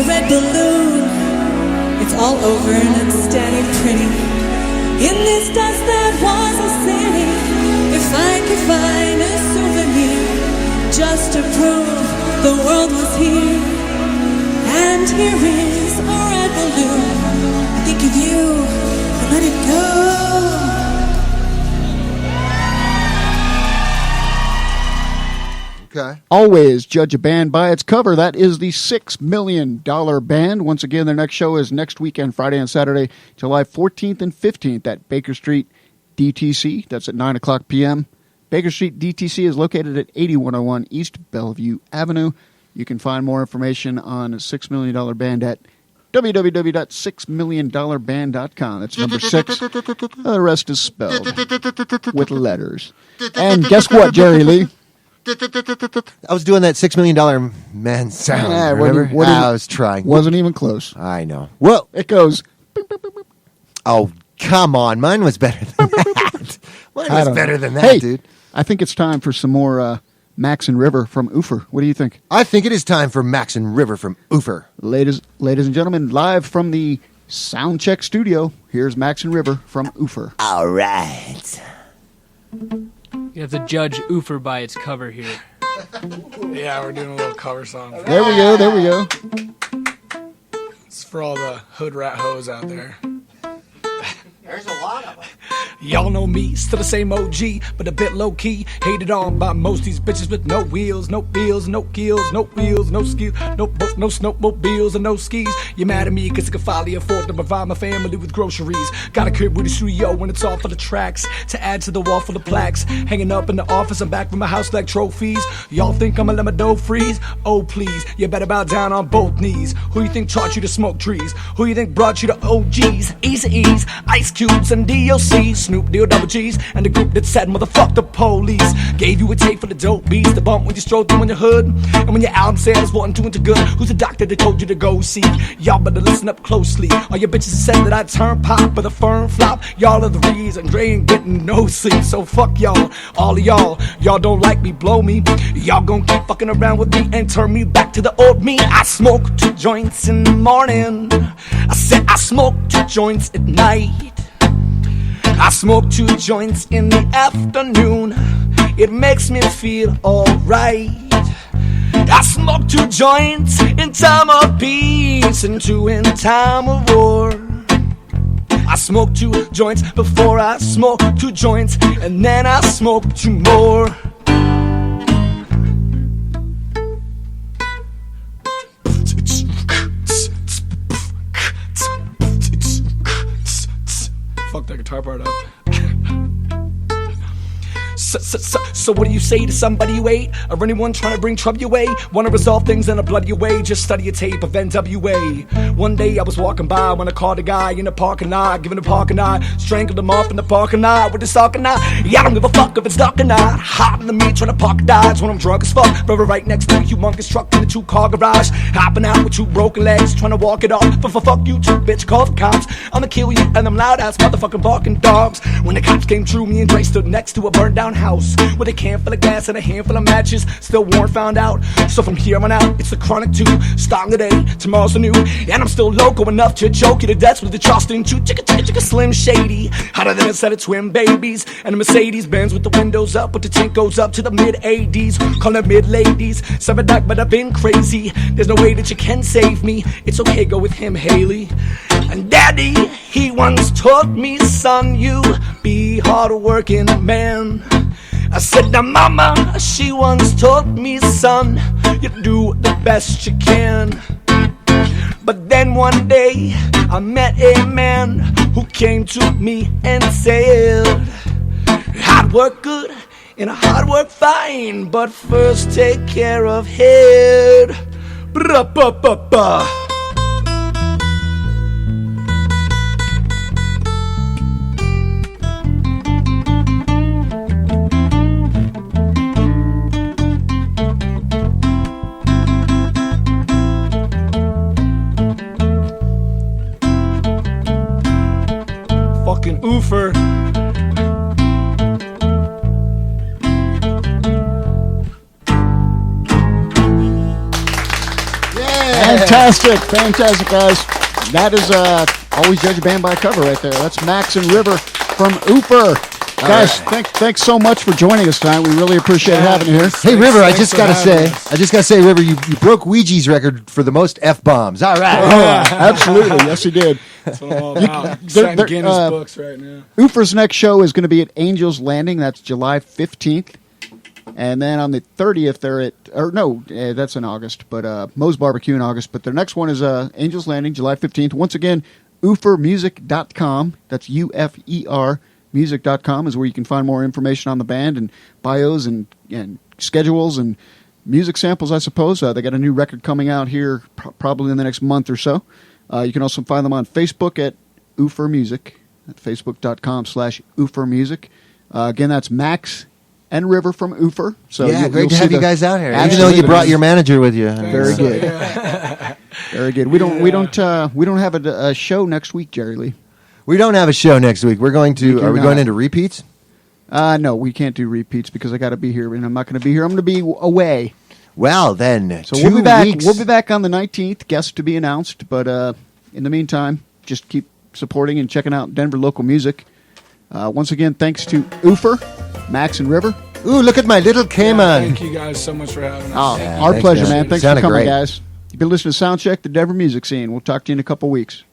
red balloon. It's all over and it's standing pretty in this dust that was a city. If I could find a souvenir just to prove the world was here, and here is a red balloon. Think of you and let it go. Okay. Always judge a band by its cover. That is the $6 Million Band. Once again, their next show is next weekend, Friday and Saturday, July 14th and 15th at Baker Street DTC. That's at 9 o'clock p.m. Baker Street DTC is located at 8101 East Bellevue Avenue. You can find more information on $6 Million Band at www.6milliondolarband.com. That's number 6. The rest is spelled with letters. And guess what, Jerry Lee? I was doing that $6 Million Man sound. Yeah, remember? I was trying. Wasn't even close. I know. Well, it goes. Oh, come on. Mine was better than that. Mine was better than that, dude. I think it's time for some more Max and River from Üfer. What do you think? I think it is time for Max and River from Üfer. Ladies and gentlemen, live from the Soundcheck studio, here's Max and River from Üfer. All right. You have to judge Üfer by its cover here. Yeah, we're doing a little cover song. There we go, there we go. It's for all the hood rat hoes out there. There's a lot of them. Y'all know me, still the same OG, but a bit low-key. Hated on by most these bitches with no wheels, no bills, no gills, no wheels, no skills, no boat, no snowmobiles, and no skis. You're mad at me cause I can finally afford to provide my family with groceries. Got a crib with a studio when it's all for the tracks, to add to the wall full of plaques. Hanging up in the office, I'm back from my house like trophies. Y'all think I'ma let my dough freeze? Oh please, you better bow down on both knees. Who you think taught you to smoke trees? Who you think brought you to OGs, Eazy-E's, Ice Cubes, and DOC's? Snoop, Double G's, and the group that said motherfuck the police. Gave you a tape for the dope beats, the bump when you strolled through in your hood. And when your album sales wasn't doing too good, who's the doctor that told you to go see? Y'all better listen up closely. All your bitches said that I turn pop with a firm flop. Y'all are the reason Dre ain't getting no sleep. So fuck y'all, all of y'all. Y'all don't like me, blow me. Y'all gon' keep fucking around with me and turn me back to the old me. I smoke 2 joints in the morning. I said I smoke 2 joints at night. I smoke 2 joints in the afternoon. It makes me feel alright. I smoke 2 joints in time of peace and 2 in time of war. I smoke 2 joints before I smoke 2 joints, and then I smoke 2 more. Fuck that guitar part up. So what do you say to somebody you hate, or anyone trying to bring trouble your way? Wanna resolve things in a bloody way? Just study a tape of NWA. One day I was walking by when I caught a guy in the parking lot, giving a parking eye, strangled him off in the parking lot with a sock and eye. Yeah, I don't give a fuck if it's dark or not. Hotter than me trying to park a Dodge when I'm drunk as fuck. Brother right next to a humongous truck in a 2-car garage, hopping out with 2 broken legs, trying to walk it off. But for fuck you too, bitch, call the cops. I'ma kill you and them loud ass motherfucking barking dogs. When the cops came through, me and Dre stood next to a burned down house with a can full of gas and a handful of matches. Still weren't found out. So from here on out, it's the chronic 2. Starting today, tomorrow's the new. And I'm still loco enough to choke you to death with the Charleston 2. Chicka Slim Shady, hotter than a set of twin babies. And a Mercedes Benz with the windows up, with the tank goes up to the mid-80s. Call them mid-ladies. 7 dark, but I've been crazy. There's no way that you can save me. It's okay, go with him, Haley. And Daddy, he once taught me, son, you be hard-working man. I said, now mama, she once taught me, son, you do the best you can. But then one day, I met a man who came to me and said, hard work good and hard work fine, but first take care of head. Bra-ba-ba-ba. Fucking Üfer. Fantastic, guys. That is always judge a band by cover right there. That's Max and River from Üfer. Guys, thanks so much for joining us tonight. We really appreciate having you here. Hey, River, I just gotta say, River, you broke Ouija's record for the most F-bombs. All right. Absolutely. Yes, he did. That's what I'm all about. Setting Guinness books right now. Üfer's next show is going to be at Angel's Landing. That's July 15th. And then on the 30th, they're at, that's in August, but Moe's Barbecue in August. But their next one is Angel's Landing, July 15th. Once again, UferMusic.com. That's UFER. Music.com is where you can find more information on the band and bios and schedules and music samples, I suppose. They got a new record coming out here probably in the next month or so. You can also find them on Facebook at Üfer Music, at facebook.com/Üfer Music. Again, that's Max and River from Üfer. So great to have you guys out here. Even though you brought your manager with you. Very good. Very good. We don't have a show next week, Jerry Lee. We don't have a show next week. Are we going into repeats? No, we can't do repeats because I got to be here, and I'm not going to be here. I'm going to be away. Well, then, so we'll be back. We'll be back on the 19th. Guests to be announced. But in the meantime, just keep supporting and checking out Denver local music. Once again, thanks to Üfer, Max, and River. Ooh, look at my little Cayman. Thank you guys so much for having us. Our pleasure, man. Thanks for coming, guys. You've been listening to Soundcheck, the Denver music scene. We'll talk to you in a couple weeks.